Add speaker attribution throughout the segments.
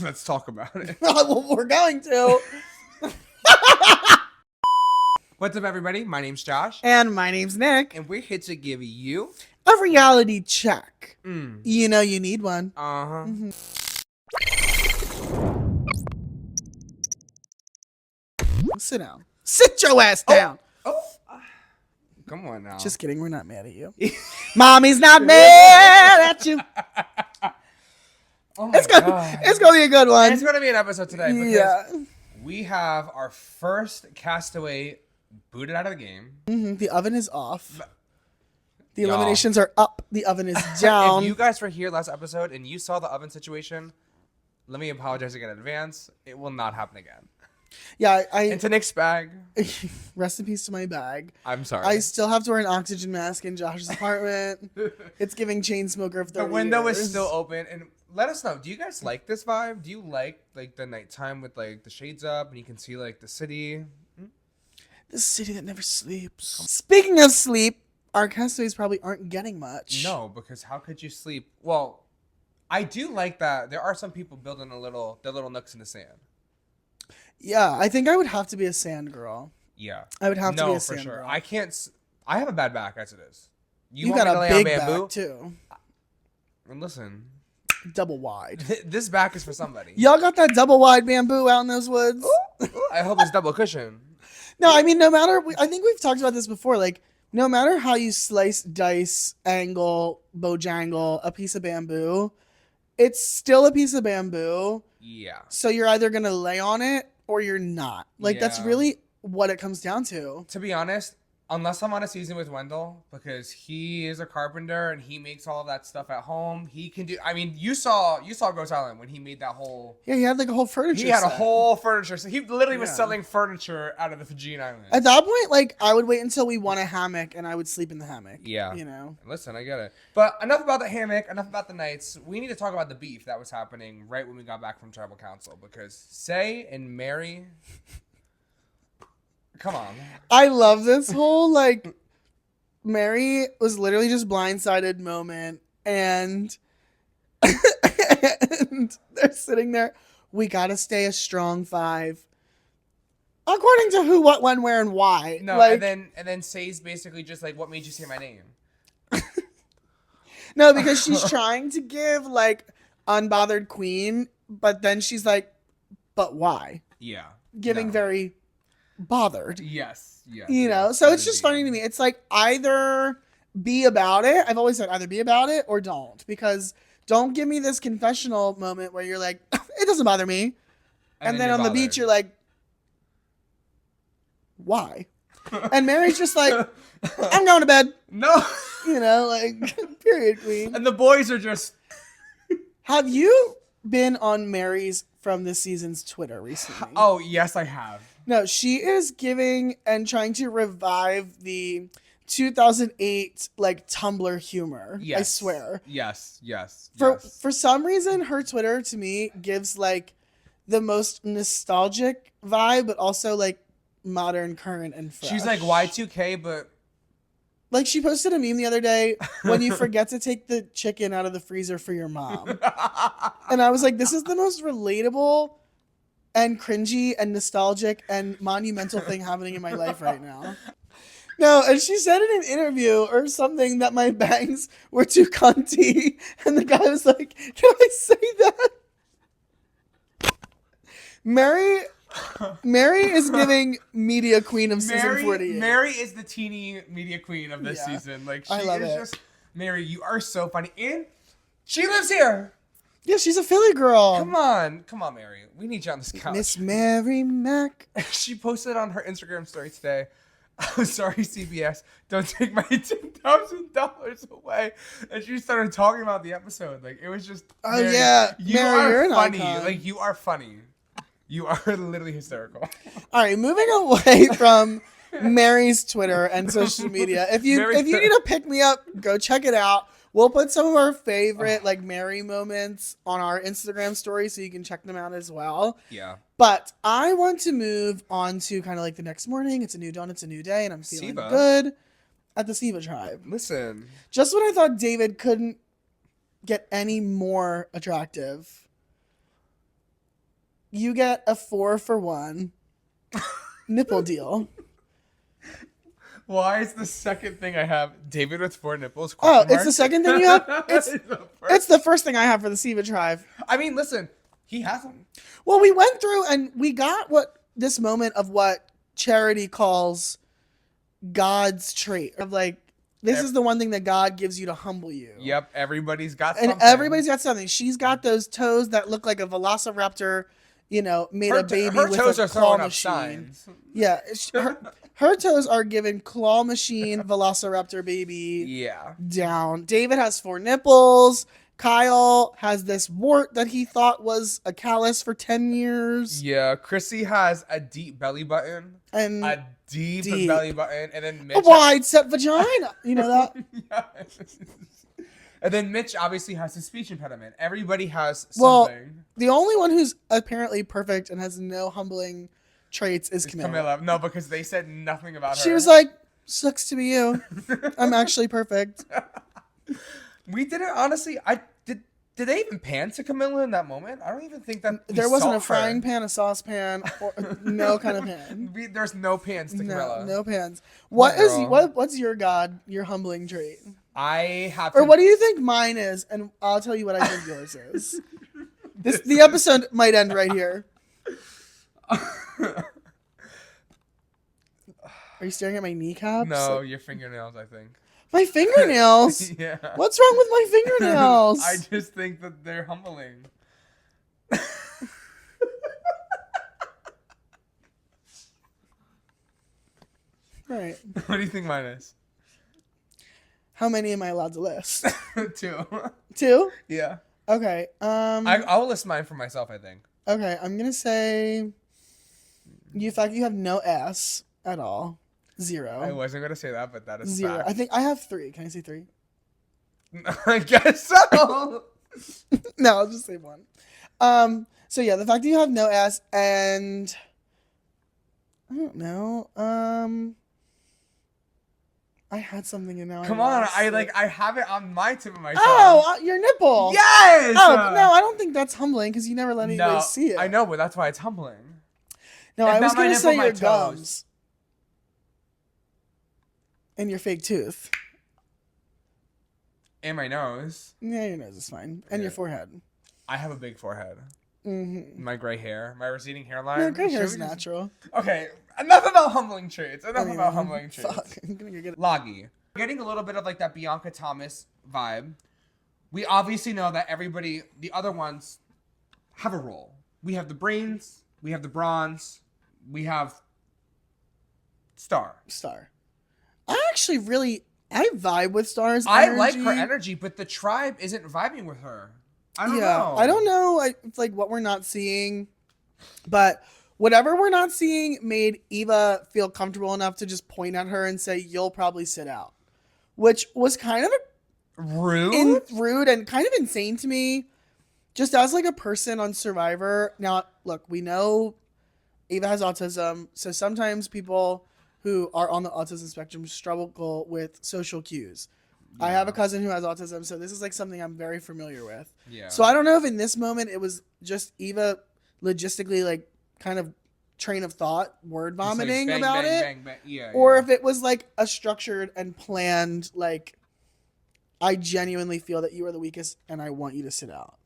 Speaker 1: Let's talk about it.
Speaker 2: Well, we're going to.
Speaker 1: What's up, everybody? My name's Josh,
Speaker 2: And my name's Nick.
Speaker 1: and we're here to give you
Speaker 2: A reality check.
Speaker 1: mm,
Speaker 2: You know you need one.
Speaker 1: uh-huh.
Speaker 2: Sit down. Sit your ass down.
Speaker 1: Oh, come on now.
Speaker 2: Just kidding. We're not mad at you. Mommy's not mad at you.
Speaker 1: oh my
Speaker 2: It's gonna be a good one.
Speaker 1: It's gonna be an episode today because
Speaker 2: Yeah.
Speaker 1: we have our first castaway booted out of the game.
Speaker 2: The oven is off. The
Speaker 1: Y'all.
Speaker 2: eliminations are up. The oven is down.
Speaker 1: If you guys were here last episode and you saw the oven situation, let me apologize again in advance. It will not happen again.
Speaker 2: Yeah,
Speaker 1: It's a Nick's bag.
Speaker 2: rest in peace to my bag.
Speaker 1: I'm sorry.
Speaker 2: I still have to wear an oxygen mask in Josh's apartment. It's giving chain smoker of 30
Speaker 1: The window
Speaker 2: years.
Speaker 1: is still open, and let us know. Do you guys like this vibe? Do you like the nighttime with like the shades up and you can see like the city?
Speaker 2: The city that never sleeps. Speaking of sleep, our castaways probably aren't getting much.
Speaker 1: No, because how could you sleep? Well, I do like that. There are some people building their little nooks in the sand.
Speaker 2: Yeah, I think I would have to be a sand girl.
Speaker 1: Yeah,
Speaker 2: I would have to be
Speaker 1: no,
Speaker 2: a
Speaker 1: for
Speaker 2: sand
Speaker 1: sure.
Speaker 2: girl.
Speaker 1: I can't. I have a bad back as it is.
Speaker 2: You
Speaker 1: want
Speaker 2: got
Speaker 1: me to
Speaker 2: a
Speaker 1: lay on
Speaker 2: big
Speaker 1: bamboo?
Speaker 2: back too.
Speaker 1: And listen,
Speaker 2: Double wide.
Speaker 1: this back is for somebody.
Speaker 2: Y'all got that double wide bamboo out in those woods?
Speaker 1: I hope it's double cushion.
Speaker 2: No, I mean, no matter, I think we've talked about this before. Like, no matter how you slice, dice, angle, bojangle a piece of bamboo, it's still a piece of bamboo.
Speaker 1: Yeah.
Speaker 2: So you're either going to lay on it or you're not. Like, that's
Speaker 1: Yeah.
Speaker 2: really what it comes down to.
Speaker 1: To be honest, unless I'm on a season with Wendell, because he is a carpenter and he makes all of that stuff at home, he can do. I mean, you saw Ghost Island when he made that whole.
Speaker 2: Yeah, he had like a whole furniture
Speaker 1: He had a
Speaker 2: set.
Speaker 1: whole furniture. So he literally was
Speaker 2: Yeah.
Speaker 1: selling furniture out of the Fijian Islands.
Speaker 2: At that point, like, I would wait until we won a hammock and I would sleep in the hammock.
Speaker 1: Yeah.
Speaker 2: You know?
Speaker 1: Listen, I get it. But enough about the hammock, enough about the nights. We need to talk about the beef that was happening right when we got back from tribal council, because Say and Mary. Come on.
Speaker 2: I love this whole, like, Mary was literally just blindsided moment, and, and they're sitting there. We gotta stay a strong five, according to who, what, when, where, and why.
Speaker 1: No,
Speaker 2: like,
Speaker 1: and then Say's basically just like, what made you say my name?
Speaker 2: no, because she's trying to give like unbothered queen, but then she's like, but why?
Speaker 1: Yeah.
Speaker 2: Giving
Speaker 1: No.
Speaker 2: very bothered.
Speaker 1: Yes. Yes.
Speaker 2: You know, so it's just funny to me. It's like either be about it. I've always said either be about it or don't, because don't give me this confessional moment where you're like, it doesn't bother me. And then
Speaker 1: you're
Speaker 2: on the beach,
Speaker 1: bothered.
Speaker 2: you're like, why? And Mary's just like, I'm going to bed.
Speaker 1: No.
Speaker 2: You know, like, period, queen.
Speaker 1: And the boys are just.
Speaker 2: Have you been on Mary's from this season's Twitter recently?
Speaker 1: Oh, yes, I have.
Speaker 2: No, she is giving and trying to revive the 2008 like Tumblr humor.
Speaker 1: Yes.
Speaker 2: I swear.
Speaker 1: Yes. Yes.
Speaker 2: For some reason, her Twitter to me gives like the most nostalgic vibe, but also like modern, current, and fresh.
Speaker 1: She's like Y2K, but.
Speaker 2: Like she posted a meme the other day when you forget to take the chicken out of the freezer for your mom. And I was like, this is the most relatable and cringy and nostalgic and monumental thing happening in my life right now. No, and she said in an interview or something that my bangs were too cunty. And the guy was like, can I say that? Mary is giving media queen of season 48.
Speaker 1: Mary is the teeny media queen of this
Speaker 2: Yeah.
Speaker 1: season. Like, she
Speaker 2: I love
Speaker 1: is
Speaker 2: it.
Speaker 1: just. Mary, you are so funny. And she lives here.
Speaker 2: Yeah, she's a Philly girl.
Speaker 1: Come on, Mary. We need you on this couch.
Speaker 2: Miss Mary Mac.
Speaker 1: She posted on her Instagram story today. I'm sorry, CBS. Don't take my $10,000 away. And she started talking about the episode. Like, it was just.
Speaker 2: Oh, yeah.
Speaker 1: You
Speaker 2: Mary,
Speaker 1: are
Speaker 2: you're an
Speaker 1: funny.
Speaker 2: icon.
Speaker 1: Like, you are funny. You are literally hysterical.
Speaker 2: All right, moving away from Mary's Twitter and social media. If you
Speaker 1: Mary's
Speaker 2: need to pick me up, go check it out. We'll put some of our favorite like Mary moments on our Instagram story so you can check them out as well.
Speaker 1: Yeah.
Speaker 2: But I want to move on to kind of like the next morning. It's a new dawn, it's a new day, and I'm feeling
Speaker 1: Siva.
Speaker 2: good at the Siva tribe.
Speaker 1: Listen.
Speaker 2: Just when I thought David couldn't get any more attractive, you get a 4-for-1 nipple deal.
Speaker 1: Why is the second thing I have David with 4 nipples?
Speaker 2: Oh,
Speaker 1: question
Speaker 2: it's the
Speaker 1: mark?
Speaker 2: second thing you have? It's the first thing I have for the Siva tribe.
Speaker 1: I mean, listen, he has them.
Speaker 2: Well, we went through and we got this moment of what Charity calls God's trait. Of like, this is the one thing that God gives you to humble you.
Speaker 1: Yep, everybody's got
Speaker 2: And
Speaker 1: something.
Speaker 2: everybody's got something. She's got those toes that look like a velociraptor, made a baby
Speaker 1: her
Speaker 2: with
Speaker 1: toes
Speaker 2: a
Speaker 1: are
Speaker 2: claw
Speaker 1: throwing up
Speaker 2: machine.
Speaker 1: signs.
Speaker 2: Yeah, her toes are giving claw machine velociraptor baby
Speaker 1: Yeah.
Speaker 2: down. David has 4 nipples. Kyle has this wart that he thought was a callus for 10 years.
Speaker 1: Yeah, Chrissy has a deep belly button.
Speaker 2: And
Speaker 1: A deep belly button. And then Mitch.
Speaker 2: a wide set vagina. You know that?
Speaker 1: Yes. And then Mitch obviously has a speech impediment. Everybody has something.
Speaker 2: Well, the only one who's apparently perfect and has no humbling traits is Camilla.
Speaker 1: Camilla. No, because they said nothing about her.
Speaker 2: She was like, sucks to be you. I'm actually perfect.
Speaker 1: We didn't honestly. Did they even pan to Camilla in that moment? I don't even think that we
Speaker 2: There wasn't
Speaker 1: saw
Speaker 2: a frying
Speaker 1: her.
Speaker 2: pan, a saucepan, or no kind of pan.
Speaker 1: There's no pans to Camilla.
Speaker 2: No pans.
Speaker 1: Poor girl.
Speaker 2: What's your your humbling trait?
Speaker 1: I have.
Speaker 2: Or what do you think mine is? And I'll tell you what I think yours is. The episode might end right here. Are you staring at my kneecaps?
Speaker 1: No, your fingernails. I think.
Speaker 2: My fingernails.
Speaker 1: Yeah.
Speaker 2: What's wrong with my fingernails?
Speaker 1: I just think that they're humbling.
Speaker 2: Right.
Speaker 1: What do you think mine is?
Speaker 2: How many am I allowed to list?
Speaker 1: 2.
Speaker 2: 2?
Speaker 1: Yeah.
Speaker 2: Okay.
Speaker 1: I'll list mine for myself. I think.
Speaker 2: Okay. I'm gonna say. You fact you have no S at all. 0.
Speaker 1: I wasn't gonna say that, but that is
Speaker 2: 0.
Speaker 1: fact.
Speaker 2: I think I have 3. Can I say 3?
Speaker 1: I guess so.
Speaker 2: No, I'll just say 1. So yeah, the fact that you have no S and I don't know. I had something and now
Speaker 1: Come
Speaker 2: I
Speaker 1: on,
Speaker 2: lost it.
Speaker 1: I have it on my tip of my tongue.
Speaker 2: Oh, your nipple.
Speaker 1: Yes.
Speaker 2: Oh no, I don't think that's humbling because you never let anybody
Speaker 1: No,
Speaker 2: see it.
Speaker 1: I know, but that's why it's humbling.
Speaker 2: No,
Speaker 1: It's
Speaker 2: I was
Speaker 1: not my
Speaker 2: gonna
Speaker 1: nipple,
Speaker 2: say
Speaker 1: my
Speaker 2: your
Speaker 1: toes.
Speaker 2: gums and your fake tooth.
Speaker 1: And my nose.
Speaker 2: Yeah, your nose is fine, and your
Speaker 1: Yeah.
Speaker 2: forehead.
Speaker 1: I have a big forehead.
Speaker 2: Mm-hmm.
Speaker 1: My gray hair, my receding hairline.
Speaker 2: No, gray hair
Speaker 1: Should
Speaker 2: is
Speaker 1: we just-
Speaker 2: natural.
Speaker 1: Okay, enough about humbling traits. Enough
Speaker 2: Anyway,
Speaker 1: about humbling traits.
Speaker 2: Fuck, I'm gonna go get it.
Speaker 1: Loggy. Getting a little bit of like that Bianca Thomas vibe. We obviously know that everybody, the other ones, have a role. We have the brains, we have the bronze, we have Star.
Speaker 2: Star. I actually I vibe with Star's
Speaker 1: I like
Speaker 2: energy.
Speaker 1: her energy, but the tribe isn't vibing with her. I don't
Speaker 2: Yeah,
Speaker 1: know.
Speaker 2: I don't know. It's like what we're not seeing, but whatever we're not seeing made Eva feel comfortable enough to just point at her and say, "You'll probably sit out," which was kind of
Speaker 1: Rude.
Speaker 2: rude and kind of insane to me. Just as like a person on Survivor. Now, look, we know Eva has autism, so sometimes people who are on the autism spectrum struggle with social cues. I have a cousin who has autism, so this is like something I'm very familiar with.
Speaker 1: Yeah.
Speaker 2: So I don't know if in this moment it was just Eva logistically like kind of train of thought, word
Speaker 1: Just like
Speaker 2: vomiting
Speaker 1: bang,
Speaker 2: about
Speaker 1: bang,
Speaker 2: it,
Speaker 1: bang, bang. Yeah,
Speaker 2: or
Speaker 1: yeah.
Speaker 2: if it was like a structured and planned like I genuinely feel that you are the weakest and I want you to sit out.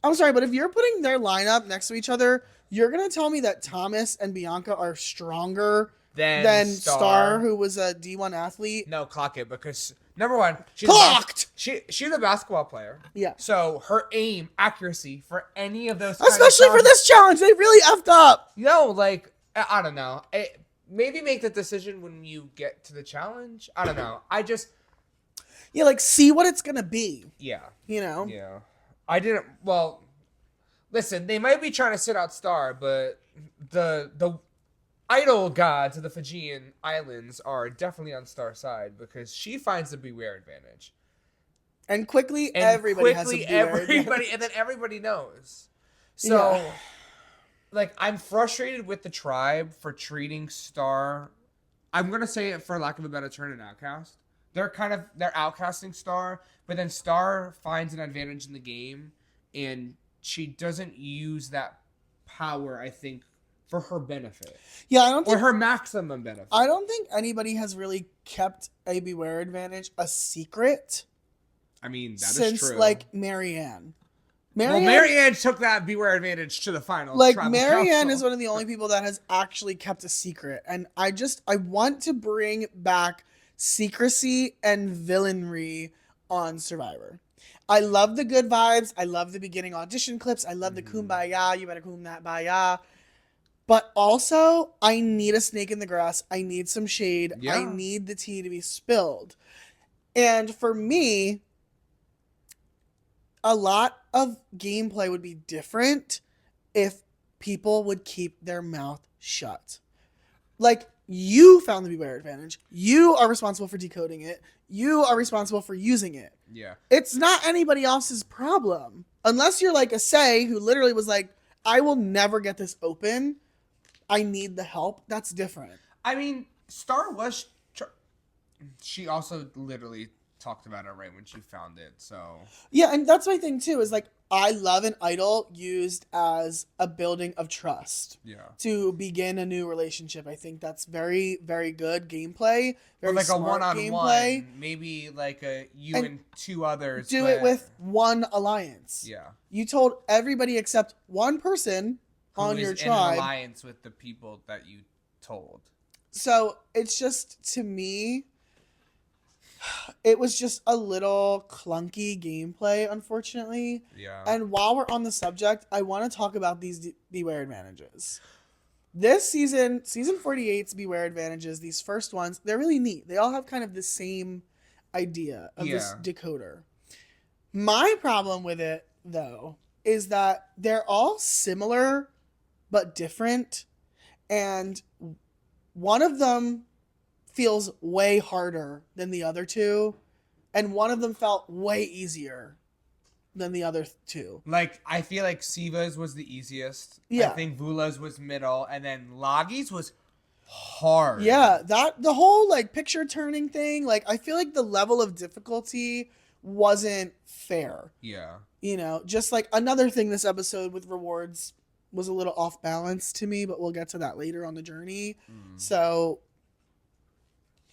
Speaker 2: I'm sorry, but if you're putting their lineup next to each other, you're gonna tell me that Thomas and Bianca are stronger than Star, who was a D1 athlete.
Speaker 1: No, clock it, because number one,
Speaker 2: Clocked!
Speaker 1: She's a basketball player.
Speaker 2: Yeah.
Speaker 1: So her aim, accuracy for any of those,
Speaker 2: Especially for this challenge, they really effed up.
Speaker 1: No, like I don't know. Maybe make the decision when you get to the challenge. I don't know.
Speaker 2: Yeah, like see what it's gonna be.
Speaker 1: Yeah.
Speaker 2: You know.
Speaker 1: Yeah. I didn't. Well, listen. They might be trying to sit out Star, but the idol gods of the Fijian Islands are definitely on Star's side because she finds the beware advantage.
Speaker 2: And quickly,
Speaker 1: And
Speaker 2: everybody has a
Speaker 1: everybody, and then everybody knows. So,
Speaker 2: Yeah.
Speaker 1: like, I'm frustrated with the tribe for treating Star. I'm gonna say it for lack of a better term, an outcast. They're outcasting Star, but then Star finds an advantage in the game, and she doesn't use that power, I think, for her benefit.
Speaker 2: Yeah, I don't
Speaker 1: Or
Speaker 2: think
Speaker 1: her maximum benefit.
Speaker 2: I don't think anybody has really kept a Beware Advantage a secret
Speaker 1: I mean, that is
Speaker 2: since
Speaker 1: true.
Speaker 2: like Marianne.
Speaker 1: Well, Marianne took that Beware Advantage to the final.
Speaker 2: Like
Speaker 1: tribal
Speaker 2: Marianne
Speaker 1: council.
Speaker 2: is one of the only people that has actually kept a secret, and I want to bring back secrecy and villainry on Survivor. I love the good vibes. I love the beginning audition clips. I love the kumbaya. You better kum that baya. But also, I need a snake in the grass. I need some shade.
Speaker 1: Yeah.
Speaker 2: I need the tea to be spilled. And for me, a lot of gameplay would be different if people would keep their mouth shut. Like, you found the Beware Advantage. You are responsible for decoding it. You are responsible for using it.
Speaker 1: Yeah.
Speaker 2: It's not anybody else's problem. Unless you're like a Say who literally was like, I will never get this open. I need the help. That's different.
Speaker 1: I mean, Star was. She also literally talked about it right when she found it. So.
Speaker 2: Yeah, and that's my thing too, is like, I love an idol used as a building of trust
Speaker 1: Yeah.
Speaker 2: to begin a new relationship. I think that's very, very good gameplay.
Speaker 1: Or
Speaker 2: Very
Speaker 1: like a
Speaker 2: smart
Speaker 1: one-on-one, maybe like a you and two others.
Speaker 2: Do
Speaker 1: but-
Speaker 2: it with one alliance.
Speaker 1: Yeah.
Speaker 2: You told everybody except one person on
Speaker 1: Who
Speaker 2: your
Speaker 1: is in
Speaker 2: tribe.
Speaker 1: alliance with the people that you told.
Speaker 2: So it's just, to me, it was just a little clunky gameplay, unfortunately.
Speaker 1: Yeah.
Speaker 2: And while we're on the subject, I want to talk about these Beware Advantages. This season 48's Beware Advantages, these first ones, they're really neat. They all have kind of the same idea of this decoder. My problem with it, though, is that they're all similar but different. And one of them feels way harder than the other two, and one of them felt way easier than the other two.
Speaker 1: Like, I feel like Siva's was the easiest.
Speaker 2: Yeah.
Speaker 1: I think Vula's was middle, and then Lagi's was hard.
Speaker 2: Yeah, that the whole like picture turning thing, like I feel like the level of difficulty wasn't fair.
Speaker 1: Yeah.
Speaker 2: You know, just like another thing this episode with rewards was a little off balance to me, but we'll get to that later on the journey. So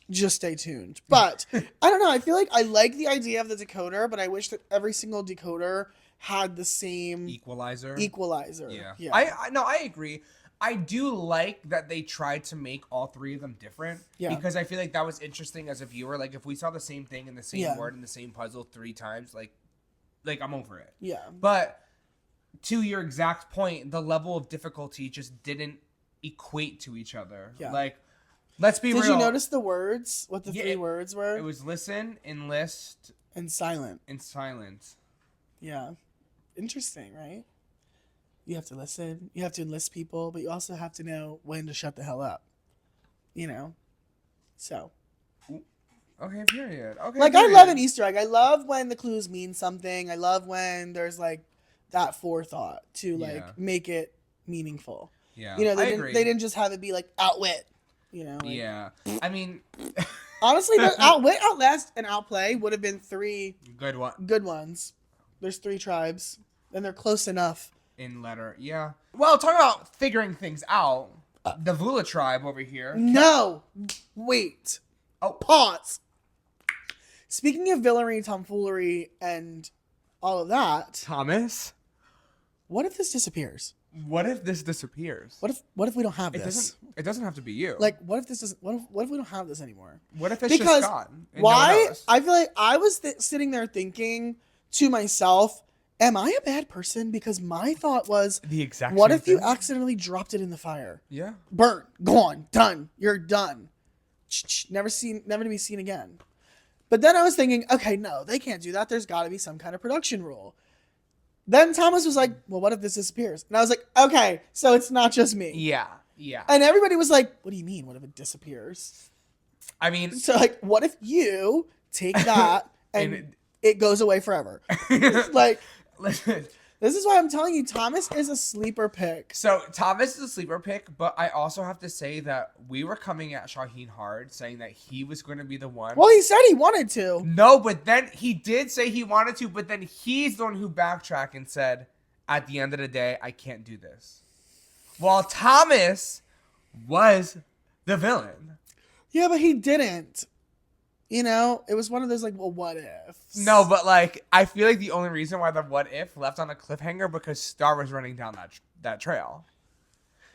Speaker 2: just stay tuned. But I don't know. I feel like I like the idea of the decoder, but I wish that every single decoder had the same
Speaker 1: Equalizer.
Speaker 2: equalizer.
Speaker 1: Yeah. I agree. I do like that they tried to make all three of them different.
Speaker 2: Yeah.
Speaker 1: Because I feel like that was interesting as a viewer. Like, if we saw the same thing in the same
Speaker 2: Yeah.
Speaker 1: word in the same puzzle 3 times, like I'm over it.
Speaker 2: Yeah.
Speaker 1: But to your exact point, the level of difficulty just didn't equate to each other.
Speaker 2: Yeah.
Speaker 1: Like, let's be real.
Speaker 2: Did you notice the words? What the
Speaker 1: Yeah,
Speaker 2: three words were?
Speaker 1: It was listen, enlist,
Speaker 2: and silent.
Speaker 1: and silence.
Speaker 2: Yeah. Interesting, right? You have to listen. You have to enlist people, but you also have to know when to shut the hell up. You know? So.
Speaker 1: Okay, period. Okay.
Speaker 2: Like, I
Speaker 1: period.
Speaker 2: love an Easter egg. I love when the clues mean something. I love when there's, like, that forethought to, like,
Speaker 1: Yeah.
Speaker 2: make it meaningful.
Speaker 1: Yeah.
Speaker 2: You know,
Speaker 1: I
Speaker 2: they
Speaker 1: agree.
Speaker 2: didn't just have it be, like, outwit. You know? Like,
Speaker 1: Yeah. I mean,
Speaker 2: honestly, the outwit, outlast, and outplay would have been 3
Speaker 1: good one
Speaker 2: good ones. There's 3 tribes, and they're close enough.
Speaker 1: in letter. Yeah. Well, talking about figuring things out, the Vula tribe over here.
Speaker 2: No! Wait.
Speaker 1: Oh.
Speaker 2: Pause. Speaking of villainy, tomfoolery, and all of that,
Speaker 1: Thomas,
Speaker 2: what if this disappears?
Speaker 1: what if this disappears?
Speaker 2: What if we don't have
Speaker 1: It
Speaker 2: this?
Speaker 1: doesn't have to be you.
Speaker 2: Like, what if this doesn't? What if we don't have this anymore?
Speaker 1: what if it's
Speaker 2: because
Speaker 1: just gone? and no one
Speaker 2: Why?
Speaker 1: knows?
Speaker 2: I feel like I was sitting there thinking to myself, "Am I a bad person?" Because my thought was,
Speaker 1: The exact.
Speaker 2: "What
Speaker 1: same
Speaker 2: if you
Speaker 1: thing.
Speaker 2: accidentally dropped it in the fire?
Speaker 1: Yeah.
Speaker 2: Burnt, gone, done. You're done. Never to be seen again." But then I was thinking, okay, no, they can't do that. There's got to be some kind of production rule. Then Thomas was like, well, what if this disappears? And I was like, okay, so it's not just me.
Speaker 1: Yeah. Yeah.
Speaker 2: And everybody was like, what do you mean? What if it disappears?
Speaker 1: I mean,
Speaker 2: So, like, what if you take that and
Speaker 1: And
Speaker 2: it goes away forever? Like,
Speaker 1: listen.
Speaker 2: this is why I'm telling you, Thomas is a sleeper pick.
Speaker 1: So Thomas is a sleeper pick, but I also have to say that we were coming at Shaheen hard, saying that he was going to be the one.
Speaker 2: Well, he said he wanted to.
Speaker 1: No, but then he did say he wanted to, but then he's the one who backtracked and said, at the end of the day, I can't do this. While Thomas was the villain.
Speaker 2: Yeah, but he didn't. You know, it was one of those like, well, what ifs?
Speaker 1: No, but like, I feel like the only reason why the what if left on a cliffhanger because Star was running down that trail.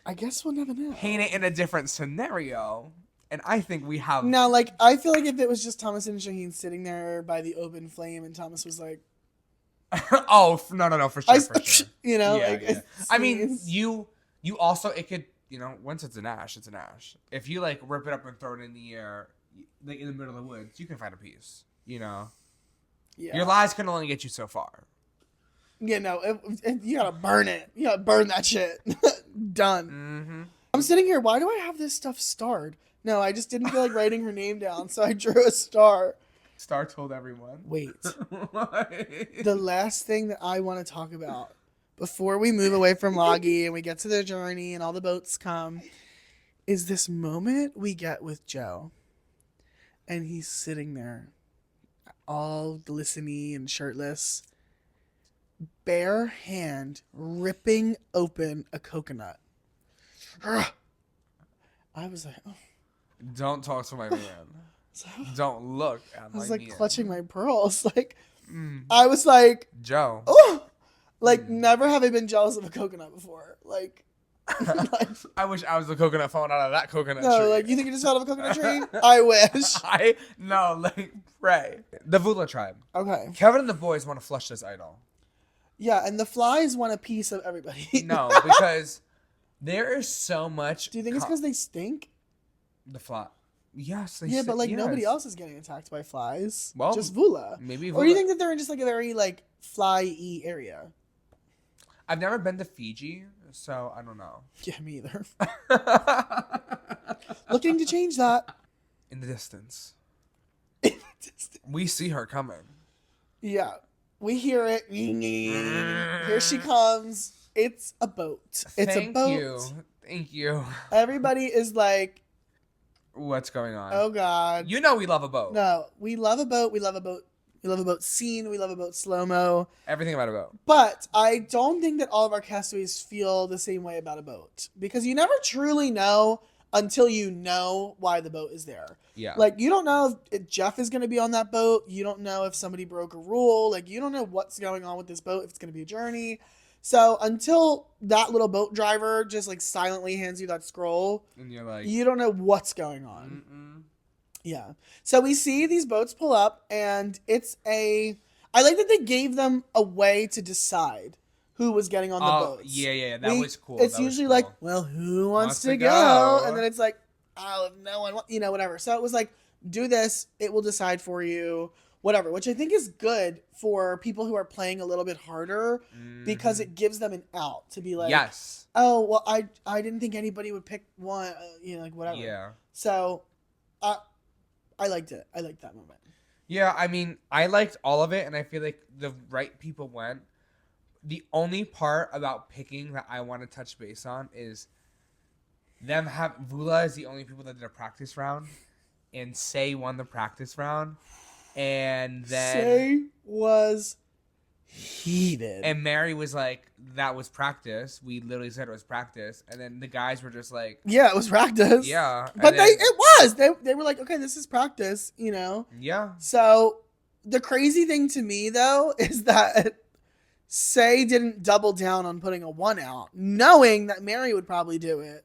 Speaker 2: I guess we'll never know.
Speaker 1: Paint it in a different scenario, and I think we have.
Speaker 2: Now, like, I feel like if it was just Thomas and Shaheen sitting there by the open flame, and Thomas was like,
Speaker 1: Oh no, for sure, for sure.
Speaker 2: you know,
Speaker 1: Yeah,
Speaker 2: like,
Speaker 1: yeah. I mean, you also it could, you know, once it's an ash, it's an ash. If you like rip it up and throw it in the air, like in the middle of the woods, you can find a piece. You know,
Speaker 2: yeah.
Speaker 1: your lies can only get you so far.
Speaker 2: You know, you gotta burn it. You gotta burn that shit. Done.
Speaker 1: Mm-hmm.
Speaker 2: I'm sitting here. Why do I have this stuff starred? No, I just didn't feel like writing her name down, so I drew a star.
Speaker 1: Star told everyone.
Speaker 2: Wait. The last thing that I want to talk about before we move away from Loggy and we get to the journey and all the boats come is this moment we get with Joe. And he's sitting there all glistening and shirtless, bare hand ripping open a coconut. I was like, oh.
Speaker 1: Don't talk to my man.
Speaker 2: So,
Speaker 1: Don't look at
Speaker 2: I
Speaker 1: my
Speaker 2: was like
Speaker 1: man.
Speaker 2: clutching my pearls. Like,
Speaker 1: Mm.
Speaker 2: I was like,
Speaker 1: Joe.
Speaker 2: oh, like never have I been jealous of a coconut before. Like, like
Speaker 1: I wish I was the coconut falling out of that coconut
Speaker 2: no,
Speaker 1: tree.
Speaker 2: like you think you just fell out of a coconut tree? I wish.
Speaker 1: Like, pray. The Vula tribe.
Speaker 2: Okay.
Speaker 1: Kevin and the boys want to flush this idol.
Speaker 2: Yeah, and the flies want a piece of everybody.
Speaker 1: No, because there is so much.
Speaker 2: Do you think it's because they stink?
Speaker 1: The fly. Yes.
Speaker 2: Yeah, but like
Speaker 1: yes.
Speaker 2: nobody else is getting attacked by flies.
Speaker 1: Well,
Speaker 2: just Vula.
Speaker 1: Maybe.
Speaker 2: Or do you think that they're in just like a very like fly-y area?
Speaker 1: I've never been to Fiji, so I don't know.
Speaker 2: Yeah, me either. Looking to change that.
Speaker 1: In the distance, we see her coming.
Speaker 2: Yeah, we hear it. Here she comes. It's a boat. It's a boat.
Speaker 1: Thank you.
Speaker 2: Everybody is like,
Speaker 1: What's going on?
Speaker 2: oh God.
Speaker 1: You know we love a boat.
Speaker 2: No, we love a boat. We love a boat. We love a boat scene. We love a boat slow-mo.
Speaker 1: Everything about a boat.
Speaker 2: But I don't think that all of our castaways feel the same way about a boat. Because you never truly know until you know why the boat is there.
Speaker 1: Yeah.
Speaker 2: Like, you don't know if Jeff is going to be on that boat. You don't know if somebody broke a rule. Like, you don't know what's going on with this boat, if it's going to be a journey. So until that little boat driver just, like, silently hands you that scroll,
Speaker 1: and you're like,
Speaker 2: you don't know what's going on.
Speaker 1: mm-mm.
Speaker 2: Yeah. So we see these boats pull up, and it's a... I like that they gave them a way to decide who was getting on the boats.
Speaker 1: Yeah. That was cool.
Speaker 2: It's
Speaker 1: That was
Speaker 2: usually
Speaker 1: cool.
Speaker 2: like, well, who wants to go? And then it's like, oh, if no one, whatever. So it was like, do this. It will decide for you, whatever, which I think is good for people who are playing a little bit harder because it gives them an out to be like,
Speaker 1: yes.
Speaker 2: oh, well, I didn't think anybody would pick one, like whatever.
Speaker 1: Yeah.
Speaker 2: So I liked it. I liked that moment.
Speaker 1: Yeah, I mean, I liked all of it, and I feel like the right people went. The only part about picking that I want to touch base on is them Vula is the only people that did a practice round, and Say won the practice round, and then
Speaker 2: Say was heated.
Speaker 1: and Mary was like, "That was practice." We literally said it was practice, and then the guys were just like,
Speaker 2: yeah, it was practice.
Speaker 1: "Yeah,"
Speaker 2: But
Speaker 1: and then-
Speaker 2: it was. They were like, okay, this is practice,
Speaker 1: yeah,
Speaker 2: So the crazy thing to me though is that Say didn't double down on putting a 1 out, knowing that Mary would probably do it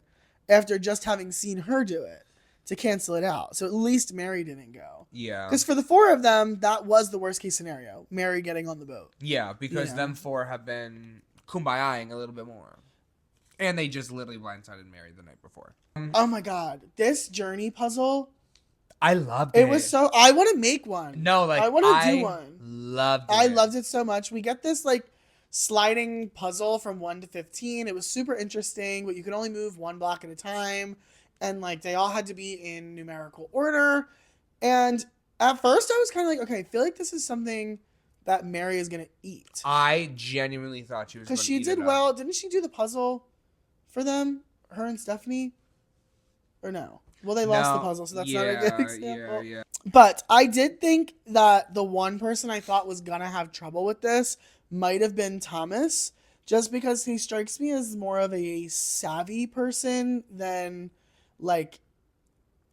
Speaker 2: after just having seen her do it to cancel it out. So at least Mary didn't go.
Speaker 1: yeah,
Speaker 2: Because for the 4 of them, that was the worst case scenario. Mary getting on the boat.
Speaker 1: yeah, because
Speaker 2: Yeah.
Speaker 1: them 4 have been kumbayaing a little bit more, and they just literally blindsided Mary the night before.
Speaker 2: Oh my God. This journey puzzle,
Speaker 1: I loved it.
Speaker 2: it was so... I want to make one.
Speaker 1: No, like
Speaker 2: I want to do one.
Speaker 1: Loved it.
Speaker 2: I loved it so much. We get this like sliding puzzle from 1 to 15. It was super interesting, but you could only move 1 block at a time. And like they all had to be in numerical order. And at first I was kind of like, okay, I feel like this is something that Mary is going to eat.
Speaker 1: I genuinely thought she was
Speaker 2: Because
Speaker 1: gonna
Speaker 2: she
Speaker 1: eat
Speaker 2: did
Speaker 1: it up.
Speaker 2: well. Didn't she do the puzzle for them? Her and Stephanie? Or no? Well, they lost the
Speaker 1: No,
Speaker 2: puzzle, so that's
Speaker 1: yeah,
Speaker 2: not a good example.
Speaker 1: Yeah.
Speaker 2: But I did think that the one person I thought was going to have trouble with this might have been Thomas, just because he strikes me as more of a savvy person than like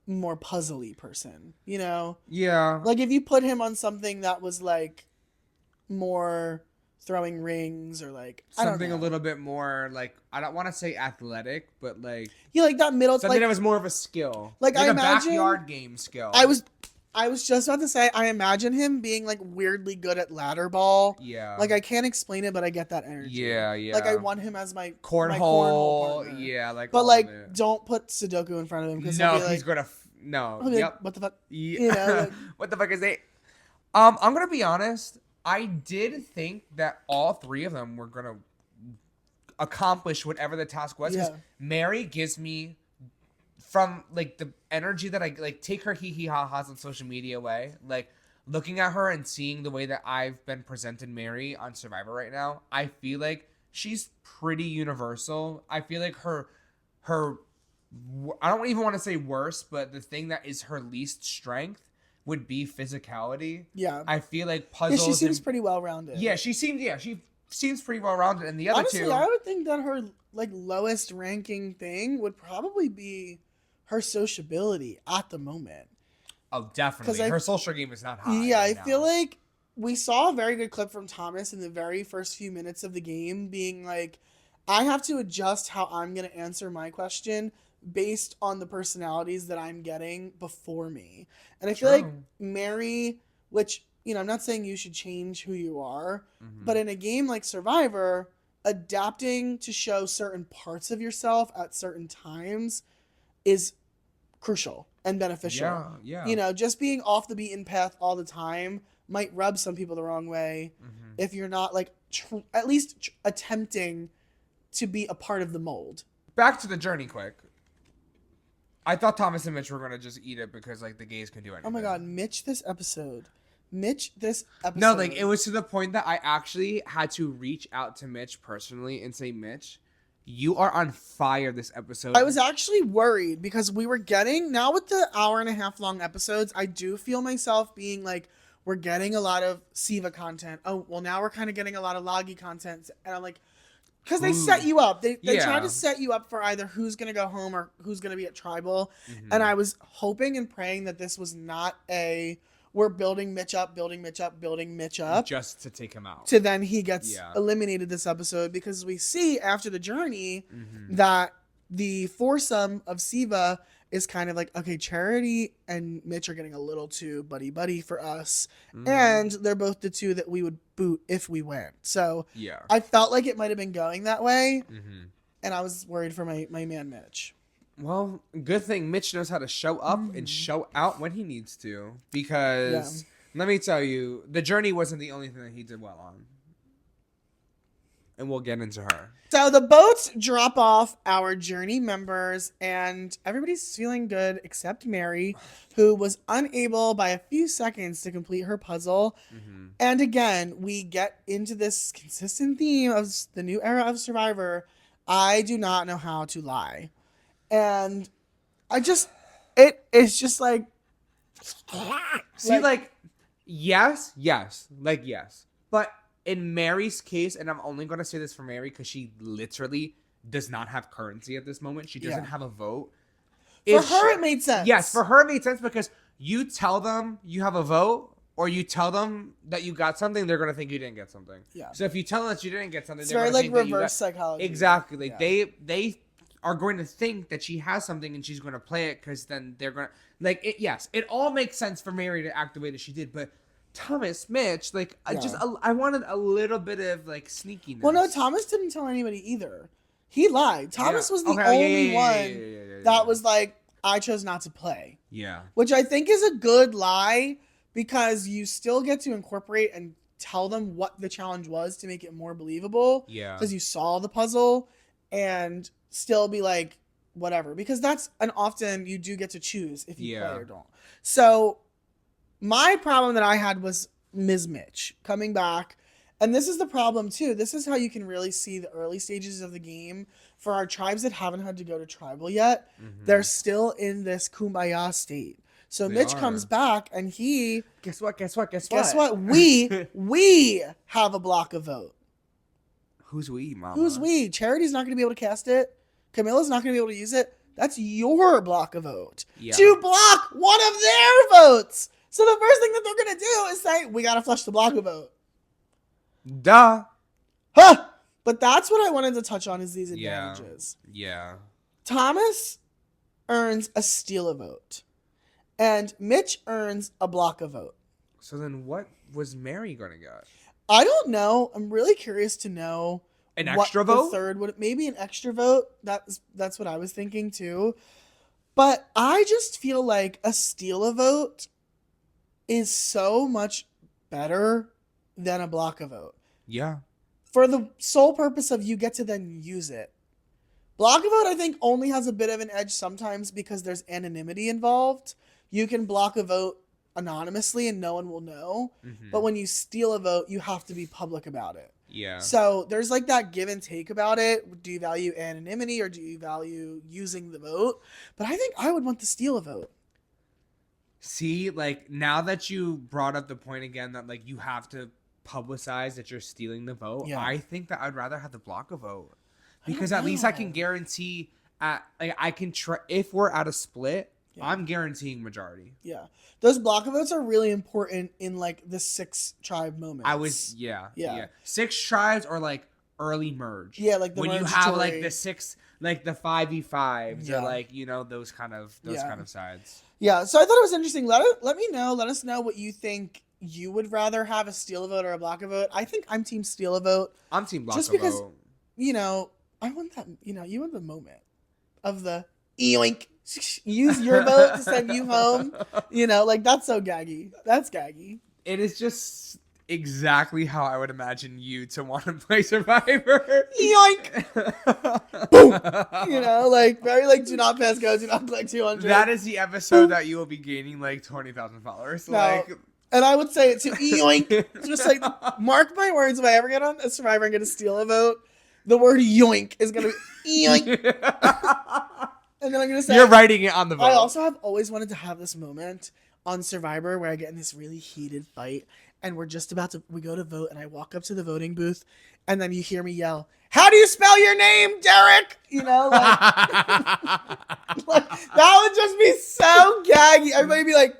Speaker 2: more puzzly person, you know?
Speaker 1: Yeah.
Speaker 2: Like if you put him on something that was like more throwing rings or like I don't
Speaker 1: Something
Speaker 2: know.
Speaker 1: a little bit more like, I don't want to say athletic, but like
Speaker 2: Yeah, like that middle
Speaker 1: something
Speaker 2: like
Speaker 1: that was more of a skill.
Speaker 2: like I
Speaker 1: a
Speaker 2: imagine-
Speaker 1: backyard game skill.
Speaker 2: I was just about to say I imagine him being like weirdly good at ladder ball.
Speaker 1: Yeah.
Speaker 2: Like I can't explain it, but I get that energy.
Speaker 1: Yeah, yeah.
Speaker 2: Like I want him as my
Speaker 1: cornhole.
Speaker 2: partner.
Speaker 1: Yeah, like.
Speaker 2: But
Speaker 1: all
Speaker 2: like,
Speaker 1: of it.
Speaker 2: don't put Sudoku in front of him because
Speaker 1: No,
Speaker 2: he'll be like,
Speaker 1: he's gonna. No.
Speaker 2: he'll be like,
Speaker 1: Yep.
Speaker 2: what the fuck?
Speaker 1: Yeah.
Speaker 2: You know, like-
Speaker 1: What the fuck is it? I'm gonna be honest. I did think that all three of them were gonna accomplish whatever the task was. Because
Speaker 2: Yeah.
Speaker 1: Mary gives me, from like the energy that I like, take her hee hee ha ha's on social media way, like looking at her and seeing the way that I've been presented Mary on Survivor right now, I feel like she's pretty universal. I feel like her I don't even want to say worse, but the thing that is her least strength would be physicality.
Speaker 2: Yeah.
Speaker 1: I feel like
Speaker 2: Yeah,
Speaker 1: puzzles.
Speaker 2: she seems
Speaker 1: and-
Speaker 2: pretty well rounded.
Speaker 1: Yeah, she seems pretty well rounded, and the other
Speaker 2: Honestly,
Speaker 1: two.
Speaker 2: I would think that her like lowest ranking thing would probably be her sociability at the moment.
Speaker 1: Oh, definitely.
Speaker 2: 'Cause
Speaker 1: Her social game is not high.
Speaker 2: Yeah, I
Speaker 1: right
Speaker 2: feel
Speaker 1: now.
Speaker 2: like we saw a very good clip from Thomas in the very first few minutes of the game being like, I have to adjust how I'm going to answer my question based on the personalities that I'm getting before me. And I feel like
Speaker 1: True.
Speaker 2: Mary, which, you know, I'm not saying you should change who you are,
Speaker 1: Mhm.
Speaker 2: but in a game like Survivor, adapting to show certain parts of yourself at certain times is crucial and beneficial.
Speaker 1: Yeah, yeah.
Speaker 2: You know, just being off the beaten path all the time might rub some people the wrong way
Speaker 1: Mhm.
Speaker 2: if you're not like at least attempting to be a part of the mold.
Speaker 1: Back to the journey, quick. I thought Thomas and Mitch were gonna just eat it because like the gays can do anything.
Speaker 2: Oh my god, Mitch this episode.
Speaker 1: No, like it was to the point that I actually had to reach out to Mitch personally and say, Mitch, you are on fire this episode.
Speaker 2: I was actually worried because we were getting now with the hour and a half long episodes, I do feel myself being like, we're getting a lot of Siva content. Oh, well now we're kind of getting a lot of Loggy content. And I'm like, because they
Speaker 1: Ooh.
Speaker 2: set you up. They try
Speaker 1: Yeah.
Speaker 2: to set you up for either who's gonna go home or who's gonna be at tribal.
Speaker 1: Mhm.
Speaker 2: And I was hoping and praying that this was not a we're building Mitch up
Speaker 1: just to take him out.
Speaker 2: to then he gets
Speaker 1: Yeah.
Speaker 2: eliminated this episode because we see after the journey
Speaker 1: Mhm.
Speaker 2: that the foursome of Siva is kind of like, okay, Charity and Mitch are getting a little too buddy for us.
Speaker 1: Mhm.
Speaker 2: And they're both the two that we would boot if we win. So
Speaker 1: Yeah.
Speaker 2: I felt like it might have been going that way.
Speaker 1: Mm-hmm.
Speaker 2: And I was worried for my man Mitch.
Speaker 1: Well, good thing Mitch knows how to show up
Speaker 2: Mm.
Speaker 1: and show out when he needs to. Because let me tell you, the journey wasn't the only thing that he did well on. And we'll get into her.
Speaker 2: So the boats drop off our journey members, and everybody's feeling good except Mary, who was unable by a few seconds to complete her puzzle.
Speaker 1: Mm-hmm.
Speaker 2: And again, we get into this consistent theme of the new era of Survivor. I do not know how to lie. And it's just like,
Speaker 1: See, like, yes. But in Mary's case, and I'm only going to say this for Mary because she literally does not have currency at this moment. She doesn't
Speaker 2: Yeah.
Speaker 1: have a vote.
Speaker 2: for
Speaker 1: If
Speaker 2: her,
Speaker 1: she-
Speaker 2: it made sense.
Speaker 1: Yes, for her it made sense because you tell them you have a vote or you tell them that you got something, they're going to think you didn't get something.
Speaker 2: Yeah.
Speaker 1: So if you tell them that you didn't get something,
Speaker 2: It's
Speaker 1: they're
Speaker 2: very
Speaker 1: going to
Speaker 2: like
Speaker 1: think that you
Speaker 2: reverse
Speaker 1: got...
Speaker 2: psychology.
Speaker 1: Exactly. Like
Speaker 2: Yeah.
Speaker 1: they are going to think that she has something and she's going to play it because then they're going to like it. Yes, it all makes sense for Mary to act the way that she did, but Thomas, Mitch, like
Speaker 2: Yeah.
Speaker 1: I wanted a little bit of like sneakiness.
Speaker 2: Well, no, Thomas didn't tell anybody either. He lied. Thomas
Speaker 1: Yeah.
Speaker 2: was the
Speaker 1: Okay,
Speaker 2: only one
Speaker 1: yeah.
Speaker 2: that was like, I chose not to play.
Speaker 1: Yeah.
Speaker 2: Which I think is a good lie because you still get to incorporate and tell them what the challenge was to make it more believable.
Speaker 1: Yeah.
Speaker 2: Because you saw the puzzle and still be like, whatever. Because that's an often you do get to choose if you
Speaker 1: Yeah.
Speaker 2: play or don't. So my problem that I had was Ms. Mitch coming back. And this is the problem too. This is how you can really see the early stages of the game for our tribes that haven't had to go to tribal yet.
Speaker 1: Mhm.
Speaker 2: They're still in this kumbaya state. So
Speaker 1: They
Speaker 2: Mitch
Speaker 1: are.
Speaker 2: comes back and he
Speaker 1: Guess what?
Speaker 2: guess what? We have a block of vote.
Speaker 1: Who's we, mama?
Speaker 2: Who's we? Charity's not going to be able to cast it. Camilla's not going to be able to use it. That's your block a vote.
Speaker 1: Yeah.
Speaker 2: To block one of their votes. So the first thing that they're going to do is say, we got to flush the block a vote.
Speaker 1: Duh.
Speaker 2: Huh! But that's what I wanted to touch on is these advantages.
Speaker 1: Yeah.
Speaker 2: Thomas earns a steal a vote. And Mitch earns a block a vote.
Speaker 1: So then what was Mary going to get?
Speaker 2: I don't know. I'm really curious to know
Speaker 1: An
Speaker 2: what
Speaker 1: extra
Speaker 2: the
Speaker 1: vote?
Speaker 2: third would maybe an extra vote. That's what I was thinking too. But I just feel like a steal a vote is so much better than a block a vote.
Speaker 1: Yeah.
Speaker 2: For the sole purpose of you get to then use it. Block a vote, I think, only has a bit of an edge sometimes because there's anonymity involved. You can block a vote anonymously and no one will know.
Speaker 1: Mm-hmm.
Speaker 2: But when you steal a vote, you have to be public about it.
Speaker 1: Yeah.
Speaker 2: So there's like that give and take about it. Do you value anonymity or do you value using the vote? But I think I would want to steal a vote.
Speaker 1: See, like, now that you brought up the point again that, like, you have to publicize that you're stealing the vote,
Speaker 2: Yeah.
Speaker 1: I think that I'd rather have the block a vote. Because at least I can guarantee, I can try, if we're at a split,
Speaker 2: Yeah.
Speaker 1: I'm guaranteeing majority.
Speaker 2: Yeah. Those block votes are really important in like the 6 tribe moments.
Speaker 1: Yeah. 6 tribes or like early merge.
Speaker 2: Yeah, like the
Speaker 1: when you
Speaker 2: merge
Speaker 1: have like
Speaker 2: story.
Speaker 1: the 6, like the 5v5s
Speaker 2: Yeah.
Speaker 1: or like, you know, those kind of sides.
Speaker 2: Yeah, so I thought it was interesting. Let us know what you think you would rather have, a steal a vote or a block a vote. I think I'm team steal a vote.
Speaker 1: I'm team block
Speaker 2: Just
Speaker 1: a
Speaker 2: because-
Speaker 1: vote.
Speaker 2: You know, I want that, you want the moment of the yoink. Use your vote to send you home. You know, like that's so gaggy. That's gaggy.
Speaker 1: It is just exactly how I would imagine you to want to play Survivor.
Speaker 2: Yoink! Boom! You know, like very like do not pass go, do not collect 200.
Speaker 1: That is the episode that you will be gaining like 20,000 followers.
Speaker 2: No.
Speaker 1: Like,
Speaker 2: And I would say it too. Yoink! Just like mark my words. If I ever get on a Survivor and get to steal a vote, the word yoink is gonna be yoink. And then I'm gonna say
Speaker 1: you're writing it on the vote.
Speaker 2: I also have always wanted to have this moment on Survivor where I get in this really heated fight and we go to vote and I walk up to the voting booth and then you hear me yell, "How do you spell your name, Derek?" You know, like, like that would just be so gaggy. Everybody would be like,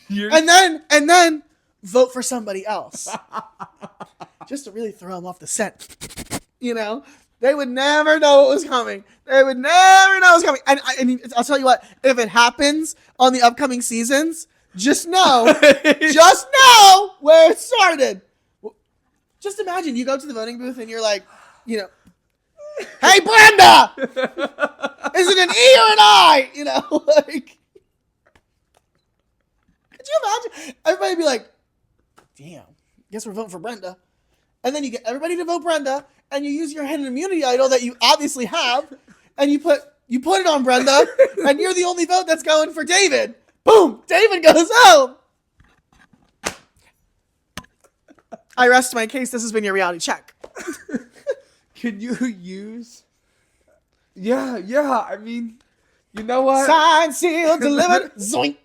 Speaker 2: and then vote for somebody else. Just to really throw them off the scent. You know? They would never know what was coming. They would never know what was coming. And I'll tell you what, if it happens on the upcoming seasons, just know where it started. Just imagine you go to the voting booth and you're like, you know, "Hey, Brenda! Is it an E or an I?" You know, like, could you imagine? Everybody would be like, "Damn, guess we're voting for Brenda." And then you get everybody to vote Brenda, and you use your hidden immunity idol that you obviously have, and you put it on Brenda, and you're the only vote that's going for David. Boom! David goes home. I rest my case. This has been your reality check.
Speaker 1: Can you use? Yeah. I mean, you know what?
Speaker 2: Signed, sealed, delivered. Zoink.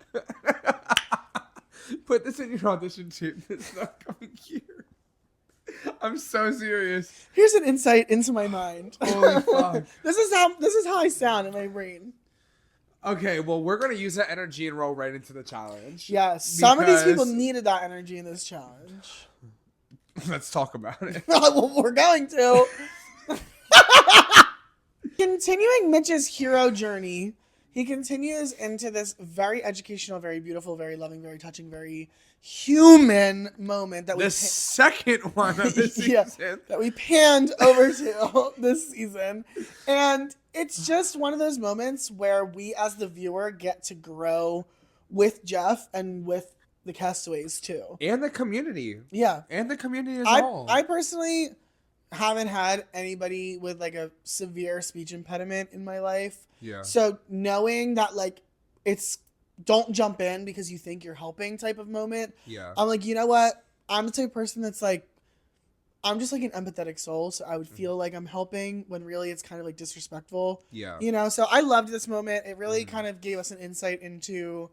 Speaker 1: Put this in your audition tape. It's not coming here. I'm so serious.
Speaker 2: Here's an insight into my mind.
Speaker 1: Holy fuck.
Speaker 2: This is how I sound in my brain.
Speaker 1: Okay, well, we're going to use that energy and roll right into the challenge.
Speaker 2: Yes, some of these people
Speaker 1: Because-
Speaker 2: needed that energy in this challenge.
Speaker 1: Let's talk about it.
Speaker 2: Well, we're going to. Continuing Mitch's hero journey, he continues into this very educational, very beautiful, very loving, very touching, very human moment that
Speaker 1: The second one of the
Speaker 2: Yeah.
Speaker 1: season.
Speaker 2: that we panned over to this season. And it's just one of those moments where we as the viewer get to grow with Jeff and with the castaways too.
Speaker 1: And the community.
Speaker 2: Yeah.
Speaker 1: And the community as a whole.
Speaker 2: I personally haven't had anybody with like a severe speech impediment in my life.
Speaker 1: Yeah.
Speaker 2: So knowing that like it's don't jump in because you think you're helping type of moment.
Speaker 1: Yeah.
Speaker 2: I'm like, you know what? I'm the type of person that's like, I'm just like an empathetic soul. So I would feel like I'm helping when really it's kind of like disrespectful,
Speaker 1: Yeah.
Speaker 2: you know? So I loved this moment. It really kind of gave us an insight into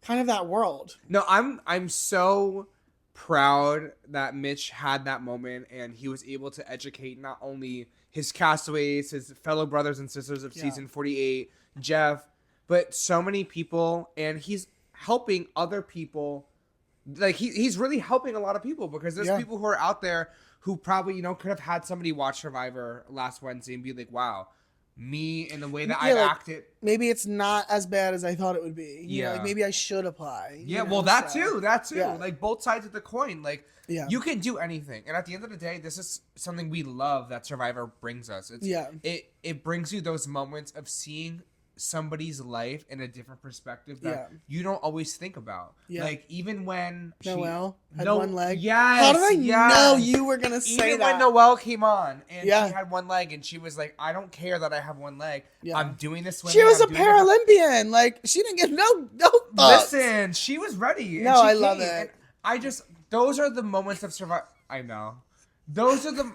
Speaker 2: kind of that world.
Speaker 1: No, I'm so proud that Mitch had that moment and he was able to educate not only his castaways, his fellow brothers and sisters of season 48, Jeff, but so many people, and he's helping other people. Like he's really helping a lot of people because there's people who are out there who probably, could have had somebody watch Survivor last Wednesday and be like, wow, me and the way that I acted.
Speaker 2: Maybe it's not as bad as I thought it would be. You know, like maybe I should apply.
Speaker 1: Yeah, well, that too. Yeah. Like both sides of the coin. Like
Speaker 2: Yeah.
Speaker 1: You can do anything. And at the end of the day, this is something we love that Survivor brings us. It brings you those moments of seeing somebody's life in a different perspective that you don't always think about. Yeah. Like even when
Speaker 2: Noelle had one leg.
Speaker 1: Yes.
Speaker 2: How did I know you were gonna say
Speaker 1: even
Speaker 2: that?
Speaker 1: When Noelle came on and she had one leg and she was like, I don't care that I have one leg. I'm doing this swimming.
Speaker 2: She was a Paralympian. Like she didn't get no thoughts.
Speaker 1: Listen, she was ready.
Speaker 2: No, I love it.
Speaker 1: And those are the moments of Survivor. I know. Those are the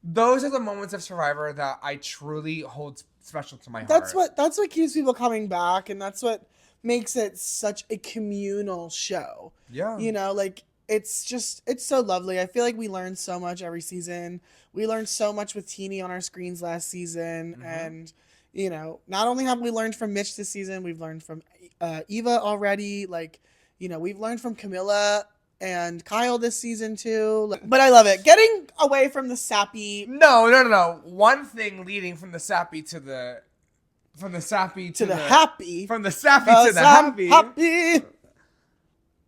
Speaker 1: Those are the moments of Survivor that I truly hold special to my heart.
Speaker 2: That's what keeps people coming back, and that's what makes it such a communal show.
Speaker 1: Yeah.
Speaker 2: Like it's so lovely. I feel like we learned so much every season. We learned so much with Teenie on our screens last season, and not only have we learned from Mitch this season, we've learned from Eva already. Like, we've learned from Camilla and Kyle this season too. But I love it. Getting away from the sappy.
Speaker 1: No. One thing leading from the sappy to the happy. From the sappy to the happy.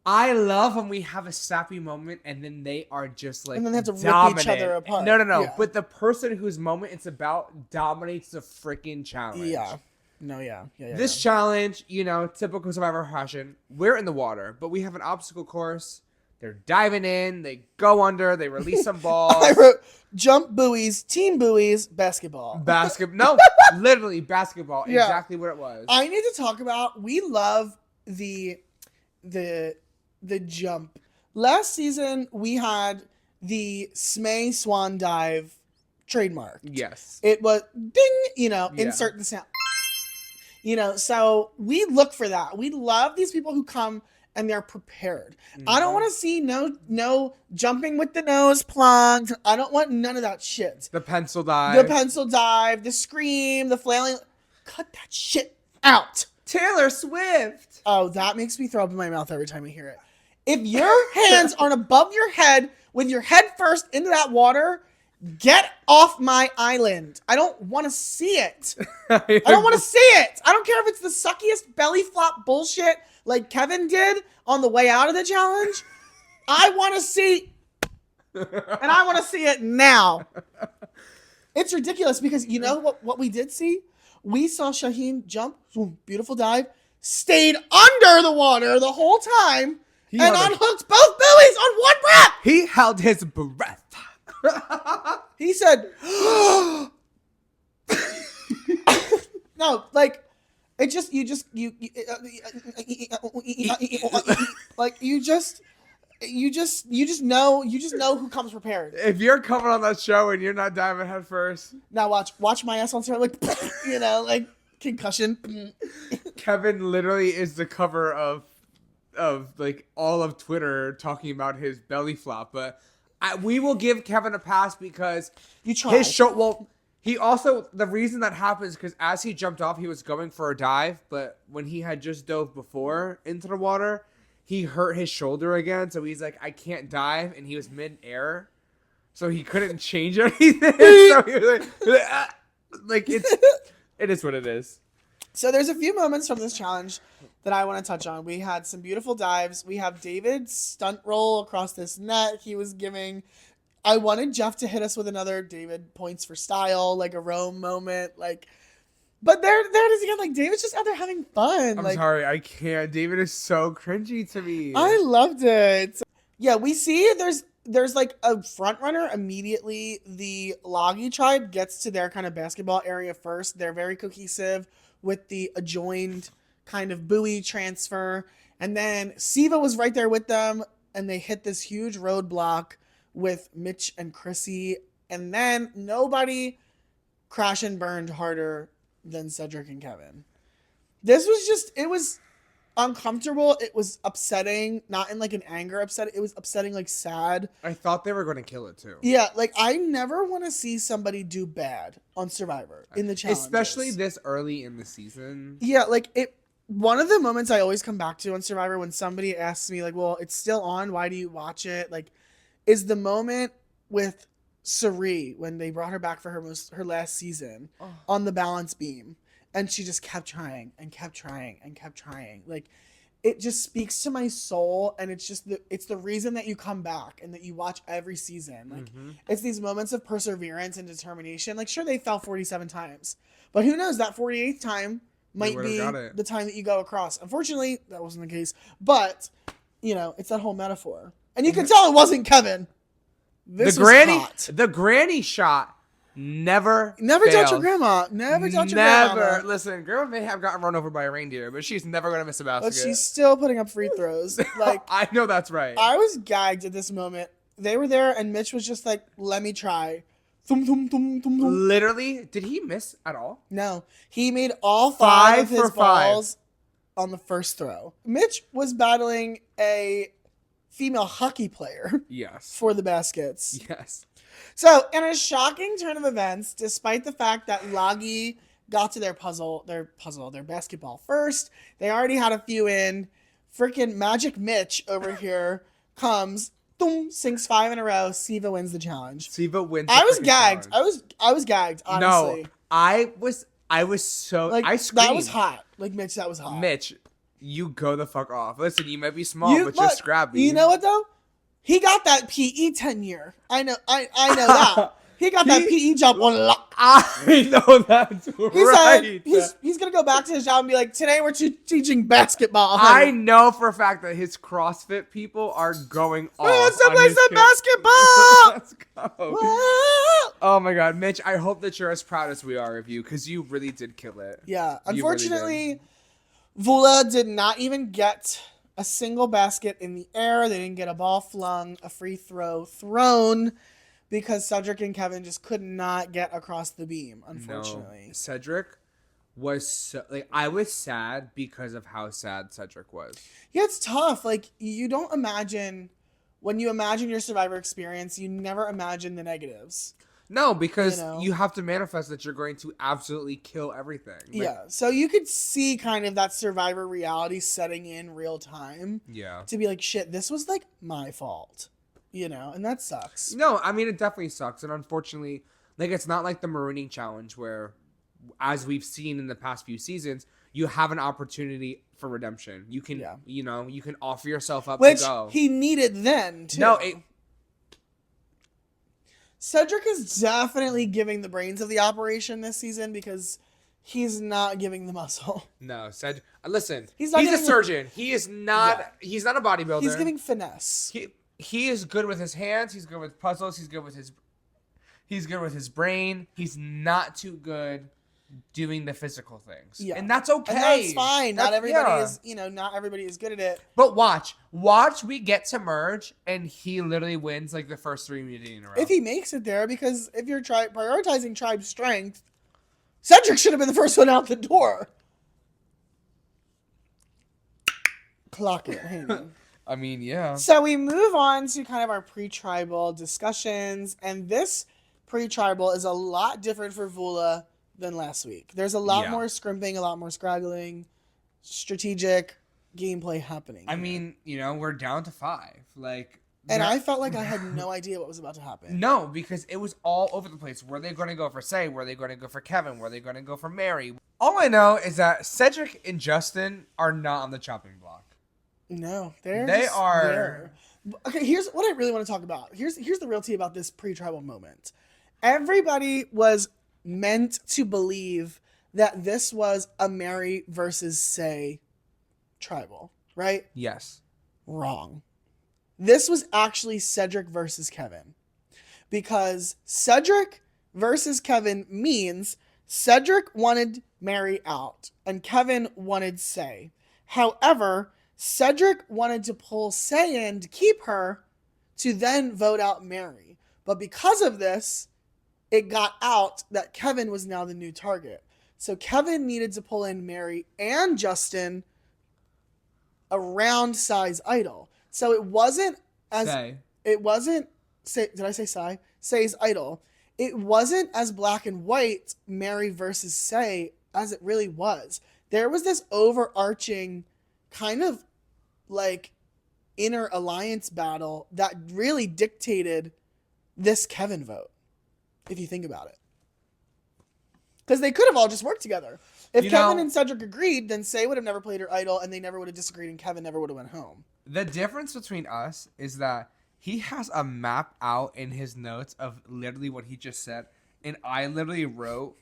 Speaker 1: I love when we have a sappy moment and then they are just like,
Speaker 2: and then they have to
Speaker 1: dominant.
Speaker 2: rip each other apart.
Speaker 1: No.
Speaker 2: Yeah.
Speaker 1: But the person whose moment it's about dominates the freaking challenge.
Speaker 2: Yeah. No, yeah.
Speaker 1: This challenge, typical Survivor fashion, we're in the water, but we have an obstacle course. They're diving in, they go under, they release some balls.
Speaker 2: I wrote jump buoys, team buoys, basketball.
Speaker 1: No, literally basketball. Yeah. Exactly what it was.
Speaker 2: I need to talk about, we love the jump. Last season, we had the Smay Swan Dive trademark.
Speaker 1: Yes.
Speaker 2: It was ding, insert the sound. So we look for that. We love these people who come and they're prepared. Mm-hmm. I don't want to see no jumping with the nose plunge. I don't want none of that shit.
Speaker 1: The pencil dive,
Speaker 2: the scream, the flailing. Cut that shit out.
Speaker 1: Taylor Swift.
Speaker 2: Oh, that makes me throw up in my mouth every time I hear it. If your hands aren't above your head with your head first into that water, get off my island. I don't want to see it. I don't want to see it. I don't care if it's the suckiest belly flop bullshit like Kevin did on the way out of the challenge. I want to see, and I want to see it now. It's ridiculous because you know what we did see? We saw Shaheen jump, beautiful dive, stayed under the water the whole time, and unhooked both buoys on one breath.
Speaker 1: He held his breath.
Speaker 2: He said, no, like, it just, you just know who comes prepared.
Speaker 1: If you're coming on that show and you're not diving head first.
Speaker 2: Now watch my ass on Twitter, like, like concussion.
Speaker 1: Kevin literally is the cover of like all of Twitter talking about his belly flop, but we will give Kevin a pass because
Speaker 2: you tried.
Speaker 1: His show. Well, he also, the reason that happens because as he jumped off, he was going for a dive, but when he had just dove before into the water, he hurt his shoulder again. So he's like, I can't dive, and he was mid-air, so he couldn't change anything. So he was like it is what it is.
Speaker 2: So there's a few moments from this challenge that I want to touch on. We had some beautiful dives. We have David's stunt roll across this net. He was giving. I wanted Jeff to hit us with another David points for style, like a Rome moment, like. But there it is again. Like David's just out there having fun.
Speaker 1: I'm sorry, I can't. David is so cringy to me.
Speaker 2: I loved it. Yeah, we see there's like a front runner immediately. The Loggy tribe gets to their kind of basketball area first. They're very cohesive with the adjoined kind of buoy transfer. And then Siva was right there with them, and they hit this huge roadblock with Mitch and Chrissy. And then nobody crashed and burned harder than Cedric and Kevin. This was just, it was uncomfortable. It was upsetting, not in like an anger upset. It was upsetting, like sad.
Speaker 1: I thought they were going to kill it too.
Speaker 2: Yeah, like I never want to see somebody do bad on Survivor in the challenges.
Speaker 1: Especially this early in the season.
Speaker 2: Yeah, like it. One of the moments I always come back to on Survivor when somebody asks me like, "Well, it's still on. Why do you watch it?" Like, is the moment with Cirie when they brought her back for her last season on the balance beam, and she just kept trying and kept trying and kept trying. Like, it just speaks to my soul, and it's just it's the reason that you come back and that you watch every season. Like, it's these moments of perseverance and determination. Like, sure, they fell 47 times, but who knows, that 48th time might be the time that you go across. Unfortunately, that wasn't the case, but you know, it's that whole metaphor, and you can tell it wasn't Kevin. This was hot.
Speaker 1: The granny shot never
Speaker 2: touch your grandma. Never touch your grandma.
Speaker 1: Never. Listen, grandma may have gotten run over by a reindeer, but she's never gonna miss a basket.
Speaker 2: But she's still putting up free throws. Like,
Speaker 1: I know that's right.
Speaker 2: I was gagged at this moment. They were there, and Mitch was just like, "Let me try." Thum, thum, thum, thum, thum.
Speaker 1: Literally, did he miss at all?
Speaker 2: No, he made all five of his
Speaker 1: for five.
Speaker 2: balls on the first throw. Mitch was battling a female hockey player
Speaker 1: Yes.
Speaker 2: for the baskets.
Speaker 1: Yes.
Speaker 2: So, in a shocking turn of events, despite the fact that Lagi got to their basketball first, they already had a few in. Freaking Magic Mitch over here comes, boom, sinks 5 in a row. Siva wins the challenge.
Speaker 1: Siva wins.
Speaker 2: I was gagged. I was gagged. Honestly,
Speaker 1: No, I was so
Speaker 2: like
Speaker 1: I screamed.
Speaker 2: that was hot. Like Mitch, that was hot.
Speaker 1: Mitch, you go the fuck off. Listen, you might be small, but
Speaker 2: Look,
Speaker 1: just grab me.
Speaker 2: You know what though? He got that PE tenure. I know that. He got that PE job on lock.
Speaker 1: I know that's
Speaker 2: He
Speaker 1: right.
Speaker 2: said he's gonna go back to his job and be like, today we're teaching basketball.
Speaker 1: I know for a fact that his CrossFit people are going off.
Speaker 2: Let's
Speaker 1: on
Speaker 2: play
Speaker 1: his
Speaker 2: some
Speaker 1: kid.
Speaker 2: basketball.
Speaker 1: Let's go.
Speaker 2: Whoa.
Speaker 1: Oh my God, Mitch! I hope that you're as proud as we are of you, because you really did kill it.
Speaker 2: Yeah.
Speaker 1: You
Speaker 2: Unfortunately, Vula did not even get a single basket in the air. They didn't get a ball flung, a free throw thrown, because Cedric and Kevin just could not get across the beam, unfortunately.
Speaker 1: No. Cedric was so, like, I was sad because of how sad Cedric was.
Speaker 2: Yeah, it's tough. Like, you don't imagine, when you imagine your Survivor experience, you never imagine the negatives.
Speaker 1: No, because
Speaker 2: You know?
Speaker 1: you have to manifest that you're going to absolutely kill everything. Like,
Speaker 2: Yeah, so you could see kind of that Survivor reality setting in real time.
Speaker 1: Yeah.
Speaker 2: To be like, shit, this was like my fault, you know, and that sucks.
Speaker 1: No, I mean, it definitely sucks. And unfortunately, like, it's not like the marooning challenge where, as we've seen in the past few seasons, you have an opportunity for redemption. You can, you know, you can offer yourself up
Speaker 2: Which
Speaker 1: to go.
Speaker 2: he needed then, too.
Speaker 1: No,
Speaker 2: Cedric is definitely giving the brains of the operation this season because he's not giving the muscle.
Speaker 1: No, Cedric. Listen,
Speaker 2: He's
Speaker 1: he's a surgeon. He is not.
Speaker 2: Yeah.
Speaker 1: He's not a bodybuilder.
Speaker 2: He's giving finesse.
Speaker 1: He is good with his hands. He's good with puzzles. He's good with his. He's good with his brain. He's not too good doing the physical things. Yeah, and that's okay.
Speaker 2: And that's fine. Not everybody is. You know, not everybody is good at it.
Speaker 1: But watch. We get to merge, and he literally wins like the first 3 immunity in a row.
Speaker 2: If he makes it there, because if you're prioritizing tribe strength, Cedric should have been the first one out the door. Clock it, Haney.
Speaker 1: I mean, yeah.
Speaker 2: So we move on to kind of our pre-tribal discussions, and this pre-tribal is a lot different for Vula than last week. There's a lot more scrimping, a lot more scraggling, strategic gameplay happening.
Speaker 1: I mean, you know, we're down to 5. Like,
Speaker 2: and I felt like I had no idea what was about to happen.
Speaker 1: No, because it was all over the place. Were they going to go for Say? Were they going to go for Kevin? Were they going to go for Mary? All I know is that Cedric and Justin are not on the chopping block.
Speaker 2: No, they
Speaker 1: are
Speaker 2: there. Okay, here's what I really want to talk about. Here's the real tea about this pre-tribal moment. Everybody was meant to believe that this was a Mary versus Say tribal, right?
Speaker 1: Yes.
Speaker 2: Wrong. This was actually Cedric versus Kevin. Because Cedric versus Kevin means Cedric wanted Mary out and Kevin wanted Say. However, Cedric wanted to pull Say in to keep her to then vote out Mary. But because of this, it got out that Kevin was now the new target. So Kevin needed to pull in Mary and Justin a round size idol. So it wasn't as
Speaker 1: Say.
Speaker 2: it wasn't say did I say Sai? Say's idol. It wasn't as black and white Mary versus Say as it really was. There was this overarching kind of like inner alliance battle that really dictated this Kevin vote, if you think about it. Because they could have all just worked together. If Kevin and Cedric agreed, then Say would have never played her idol, and they never would have disagreed, and Kevin never would have went home.
Speaker 1: The difference between us is that he has a map out in his notes of literally what he just said, and I literally wrote,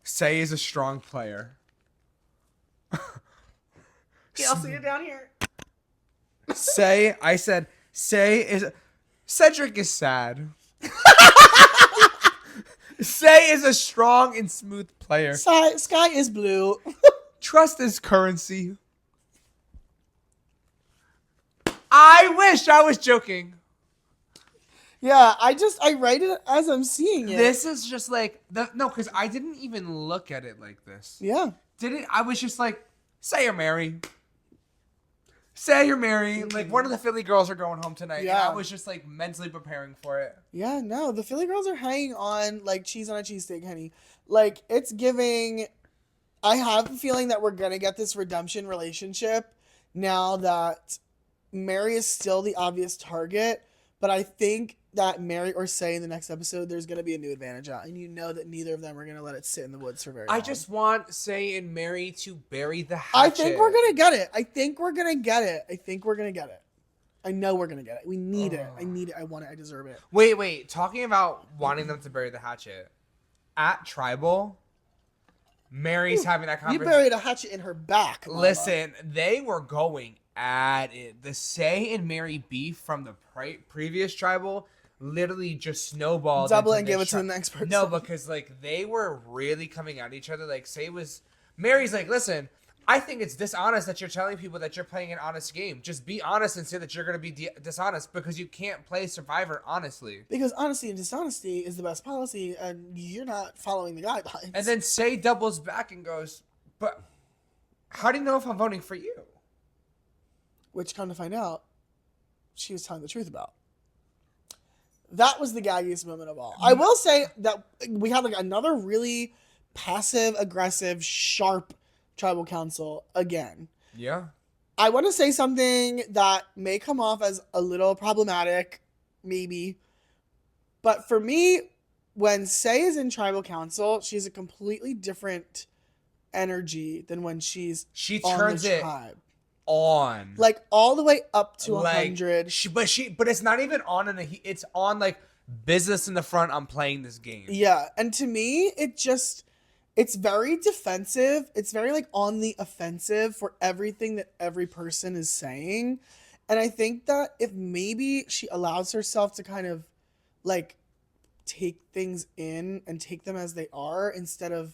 Speaker 1: Say is a strong player.
Speaker 2: Yeah, I'll see it down here.
Speaker 1: I said, Cedric is sad. Say is a strong and smooth player.
Speaker 2: Sky is blue.
Speaker 1: Trust is currency. I wish I was joking.
Speaker 2: Yeah, I write it as I'm seeing it.
Speaker 1: This is just like no, because I didn't even look at it like this.
Speaker 2: Yeah.
Speaker 1: I was just like, say you're Mary. Say you're Mary. Like one of the Philly girls are going home tonight.
Speaker 2: Yeah.
Speaker 1: And I was just like mentally preparing for it.
Speaker 2: Yeah, no, the Philly girls are hanging on like cheese on a cheesesteak, honey. Like it's giving. I have a feeling that we're gonna get this redemption relationship now that Mary is still the obvious target, but I think that Mary or Say in the next episode, there's gonna be a new advantage out, and you know that neither of them are gonna let it sit in the woods for very long.
Speaker 1: I just want Say and Mary to bury the hatchet.
Speaker 2: I think we're gonna get it. I think we're gonna get it. I know we're gonna get it. We need it. I need it. I want it. I deserve it.
Speaker 1: Wait. Talking about wanting them to bury the hatchet. At Tribal, Mary's having that
Speaker 2: You
Speaker 1: conversation.
Speaker 2: buried a hatchet in her back. Mama.
Speaker 1: Listen, they were going at it. The Say and Mary beef from the previous Tribal literally just snowballed.
Speaker 2: Double
Speaker 1: into
Speaker 2: and give
Speaker 1: this
Speaker 2: it to the next person.
Speaker 1: No, because like they were really coming at each other. Like Mary's like, listen, I think it's dishonest that you're telling people that you're playing an honest game. Just be honest and say that you're going to be dishonest because you can't play Survivor honestly.
Speaker 2: Because honesty and dishonesty is the best policy, and you're not following the guidelines.
Speaker 1: And then Say doubles back and goes, but how do you know if I'm voting for you?
Speaker 2: Which, come to find out, she was telling the truth about. That was the gaggiest moment of all. I will say that we had like another really passive, aggressive, sharp tribal council again.
Speaker 1: Yeah.
Speaker 2: I want to say something that may come off as a little problematic, maybe. But for me, when Say is in tribal council, she's a completely different energy than when she
Speaker 1: turns
Speaker 2: on the
Speaker 1: it
Speaker 2: tribe.
Speaker 1: On.
Speaker 2: Like all the way up to
Speaker 1: like,
Speaker 2: 100.
Speaker 1: But it's not even on it's on like business in the front. I'm playing this game.
Speaker 2: Yeah. And to me, it's very defensive. It's very like on the offensive for everything that every person is saying. And I think that if maybe she allows herself to kind of like take things in and take them as they are instead of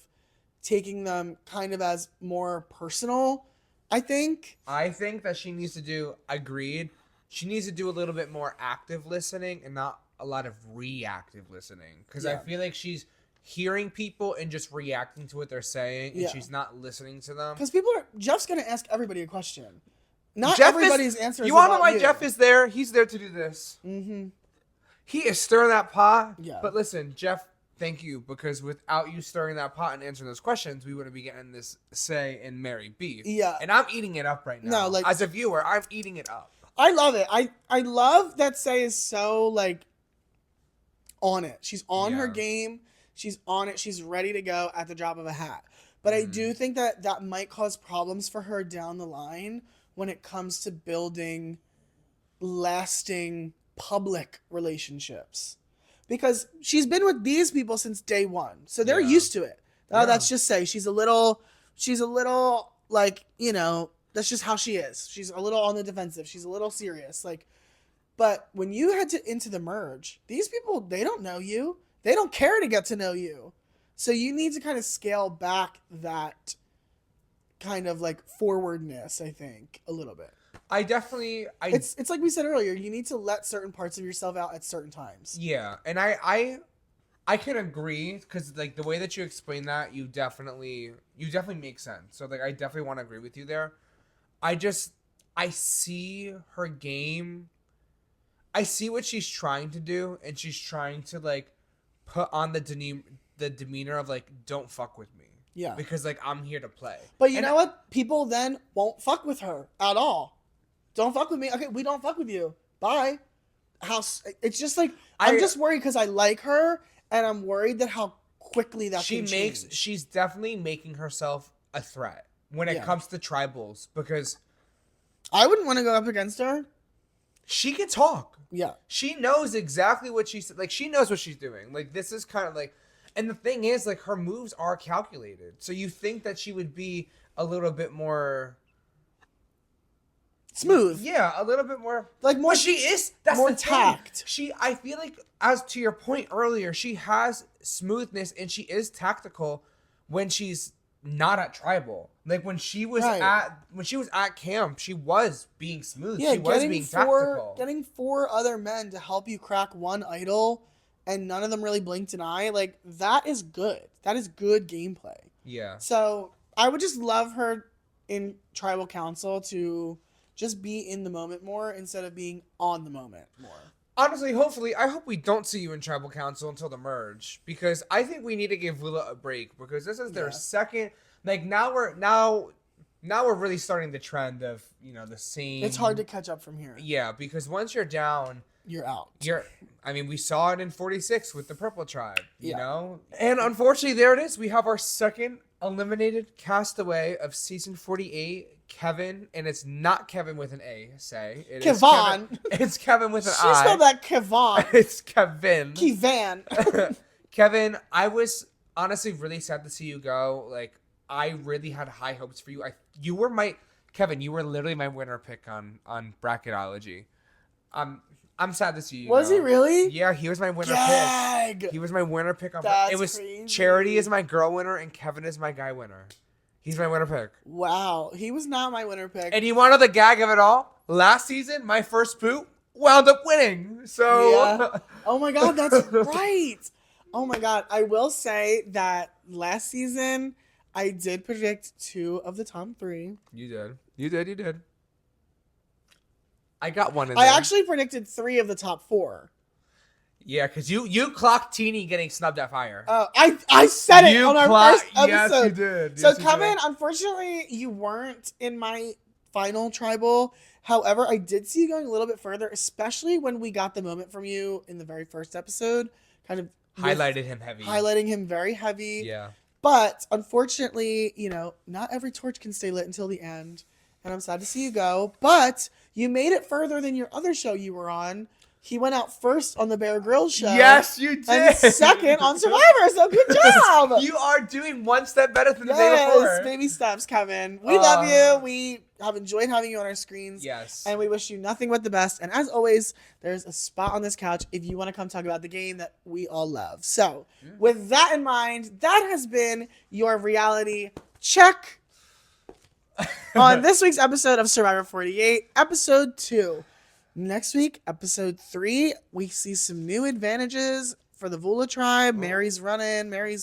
Speaker 2: taking them kind of as more personal, I think
Speaker 1: that she needs to do, agreed, she needs to do a little bit more active listening and not a lot of reactive listening. Because I feel like she's hearing people and just reacting to what they're saying, and she's not listening to them.
Speaker 2: Because Jeff's going to ask everybody a question. Not
Speaker 1: Jeff
Speaker 2: everybody's answer is
Speaker 1: You want to know
Speaker 2: about
Speaker 1: why Jeff is there? He's there to do this.
Speaker 2: Mm-hmm.
Speaker 1: He is stirring that pot.
Speaker 2: Yeah.
Speaker 1: But listen, Jeff, thank you, because without you stirring that pot and answering those questions, we wouldn't be getting this Say and Mary beef.
Speaker 2: Yeah.
Speaker 1: And I'm eating it up right now.
Speaker 2: No, like,
Speaker 1: as a viewer, I'm eating it up.
Speaker 2: I love it. I love that Say is so like on it. She's on her game. She's on it. She's ready to go at the drop of a hat. But I do think that might cause problems for her down the line when it comes to building lasting public relationships. Because she's been with these people since day one. So they're used to it. Oh, that's just Say. She's a little like, you know, that's just how she is. She's a little on the defensive. She's a little serious. Like, but when you head into the merge, these people, they don't know you. They don't care to get to know you. So you need to kind of scale back that kind of like forwardness, I think, a little bit. It's like we said earlier, you need to let certain parts of yourself out at certain times.
Speaker 1: Yeah, and I can agree, because like the way that you explain that, you definitely make sense. So like I definitely want to agree with you there. I I see her game. I see what she's trying to do, and she's trying to like put on the demeanor of like, don't fuck with me.
Speaker 2: Yeah.
Speaker 1: Because like I'm here to play.
Speaker 2: But you know what? People then won't fuck with her at all. Don't fuck with me. Okay, we don't fuck with you. Bye. It's just like I'm just worried because I like her, and I'm worried that how quickly that
Speaker 1: she's definitely making herself a threat when it comes to tribals, because
Speaker 2: I wouldn't want to go up against her.
Speaker 1: She can talk.
Speaker 2: Yeah.
Speaker 1: She knows exactly what she's like. She knows what she's doing. Like, this is kind of like, and the thing is, like, her moves are calculated. So you think that she would be a little bit more
Speaker 2: smooth.
Speaker 1: Yeah, a little bit more
Speaker 2: like more.
Speaker 1: But she is. That's
Speaker 2: more
Speaker 1: the
Speaker 2: tact.
Speaker 1: I feel like, as to your point earlier, she has smoothness and she is tactical when she's not at tribal. Like when she was at camp, she was being smooth.
Speaker 2: Yeah,
Speaker 1: she was being tactical.
Speaker 2: Getting 4 other men to help you crack one idol, and none of them really blinked an eye. Like, that is good. That is good gameplay.
Speaker 1: Yeah.
Speaker 2: So I would just love her in tribal council to just be in the moment more instead of being on the moment more.
Speaker 1: Honestly, hopefully, I hope we don't see you in tribal council until the merge, because I think we need to give Lula a break, because this is their second. Like, now we're really starting the trend of, you know, the same.
Speaker 2: It's hard to catch up from here.
Speaker 1: Yeah, because once you're down,
Speaker 2: you're out.
Speaker 1: I mean, we saw it in 46 with the Purple Tribe, you know? And unfortunately, there it is. We have our second eliminated castaway of season 48, Kevin, and it's not Kevin with an A, say.
Speaker 2: Kevon.
Speaker 1: It's Kevin with an
Speaker 2: I. She spelled that Kevon.
Speaker 1: It's Kevin.
Speaker 2: Kevan.
Speaker 1: Kevin, I was honestly really sad to see you go. Like, I really had high hopes for you. You were literally my winner pick on Bracketology. I'm sad to see you.
Speaker 2: Was he really?
Speaker 1: Yeah, he was my winner pick. He was my winner pick on.
Speaker 2: That's
Speaker 1: it was
Speaker 2: crazy.
Speaker 1: Charity is my girl winner and Kevin is my guy winner. He's my winner pick.
Speaker 2: Wow, he was not my winner pick.
Speaker 1: And you want to know the gag of it all? Last season, my first boot wound up winning. So.
Speaker 2: Yeah. Oh my God, that's right. Oh my God, I will say that last season I did predict 2 of the top 3.
Speaker 1: You did. I got one in there.
Speaker 2: I actually predicted 3 of the top 4.
Speaker 1: Yeah, because you clocked Teeny getting snubbed at fire.
Speaker 2: I said it on our first episode.
Speaker 1: Yes, you did.
Speaker 2: So, Kevin, unfortunately, you weren't in my final tribal. However, I did see you going a little bit further, especially when we got the moment from you in the very first episode. Kind of
Speaker 1: highlighting him heavy.
Speaker 2: Highlighting him very heavy.
Speaker 1: Yeah.
Speaker 2: But, unfortunately, you know, not every torch can stay lit until the end. And I'm sad to see you go. But you made it further than your other show you were on. He went out first on the Bear Grylls show.
Speaker 1: Yes, you did.
Speaker 2: And second on Survivor. So good job.
Speaker 1: You are doing one step better than the day before.
Speaker 2: Yes, baby steps, Kevin. We love you. We have enjoyed having you on our screens.
Speaker 1: Yes.
Speaker 2: And we wish you nothing but the best. And as always, there's a spot on this couch if you want to come talk about the game that we all love. So with that in mind, that has been your reality check on this week's episode of Survivor 48, episode 2. Next week, episode 3, we see some new advantages for the Vula tribe. Mary's running. Mary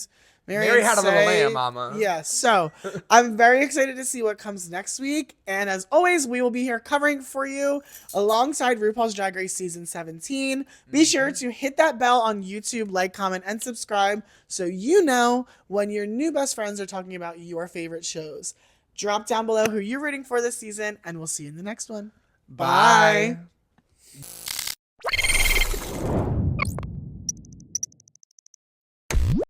Speaker 1: had a little lamb, mama.
Speaker 2: Yeah, so I'm very excited to see what comes next week. And as always, we will be here covering for you alongside RuPaul's Drag Race Season 17. Be sure to hit that bell on YouTube, like, comment, and subscribe so you know when your new best friends are talking about your favorite shows. Drop down below who you're rooting for this season, and we'll see you in the next one. Bye.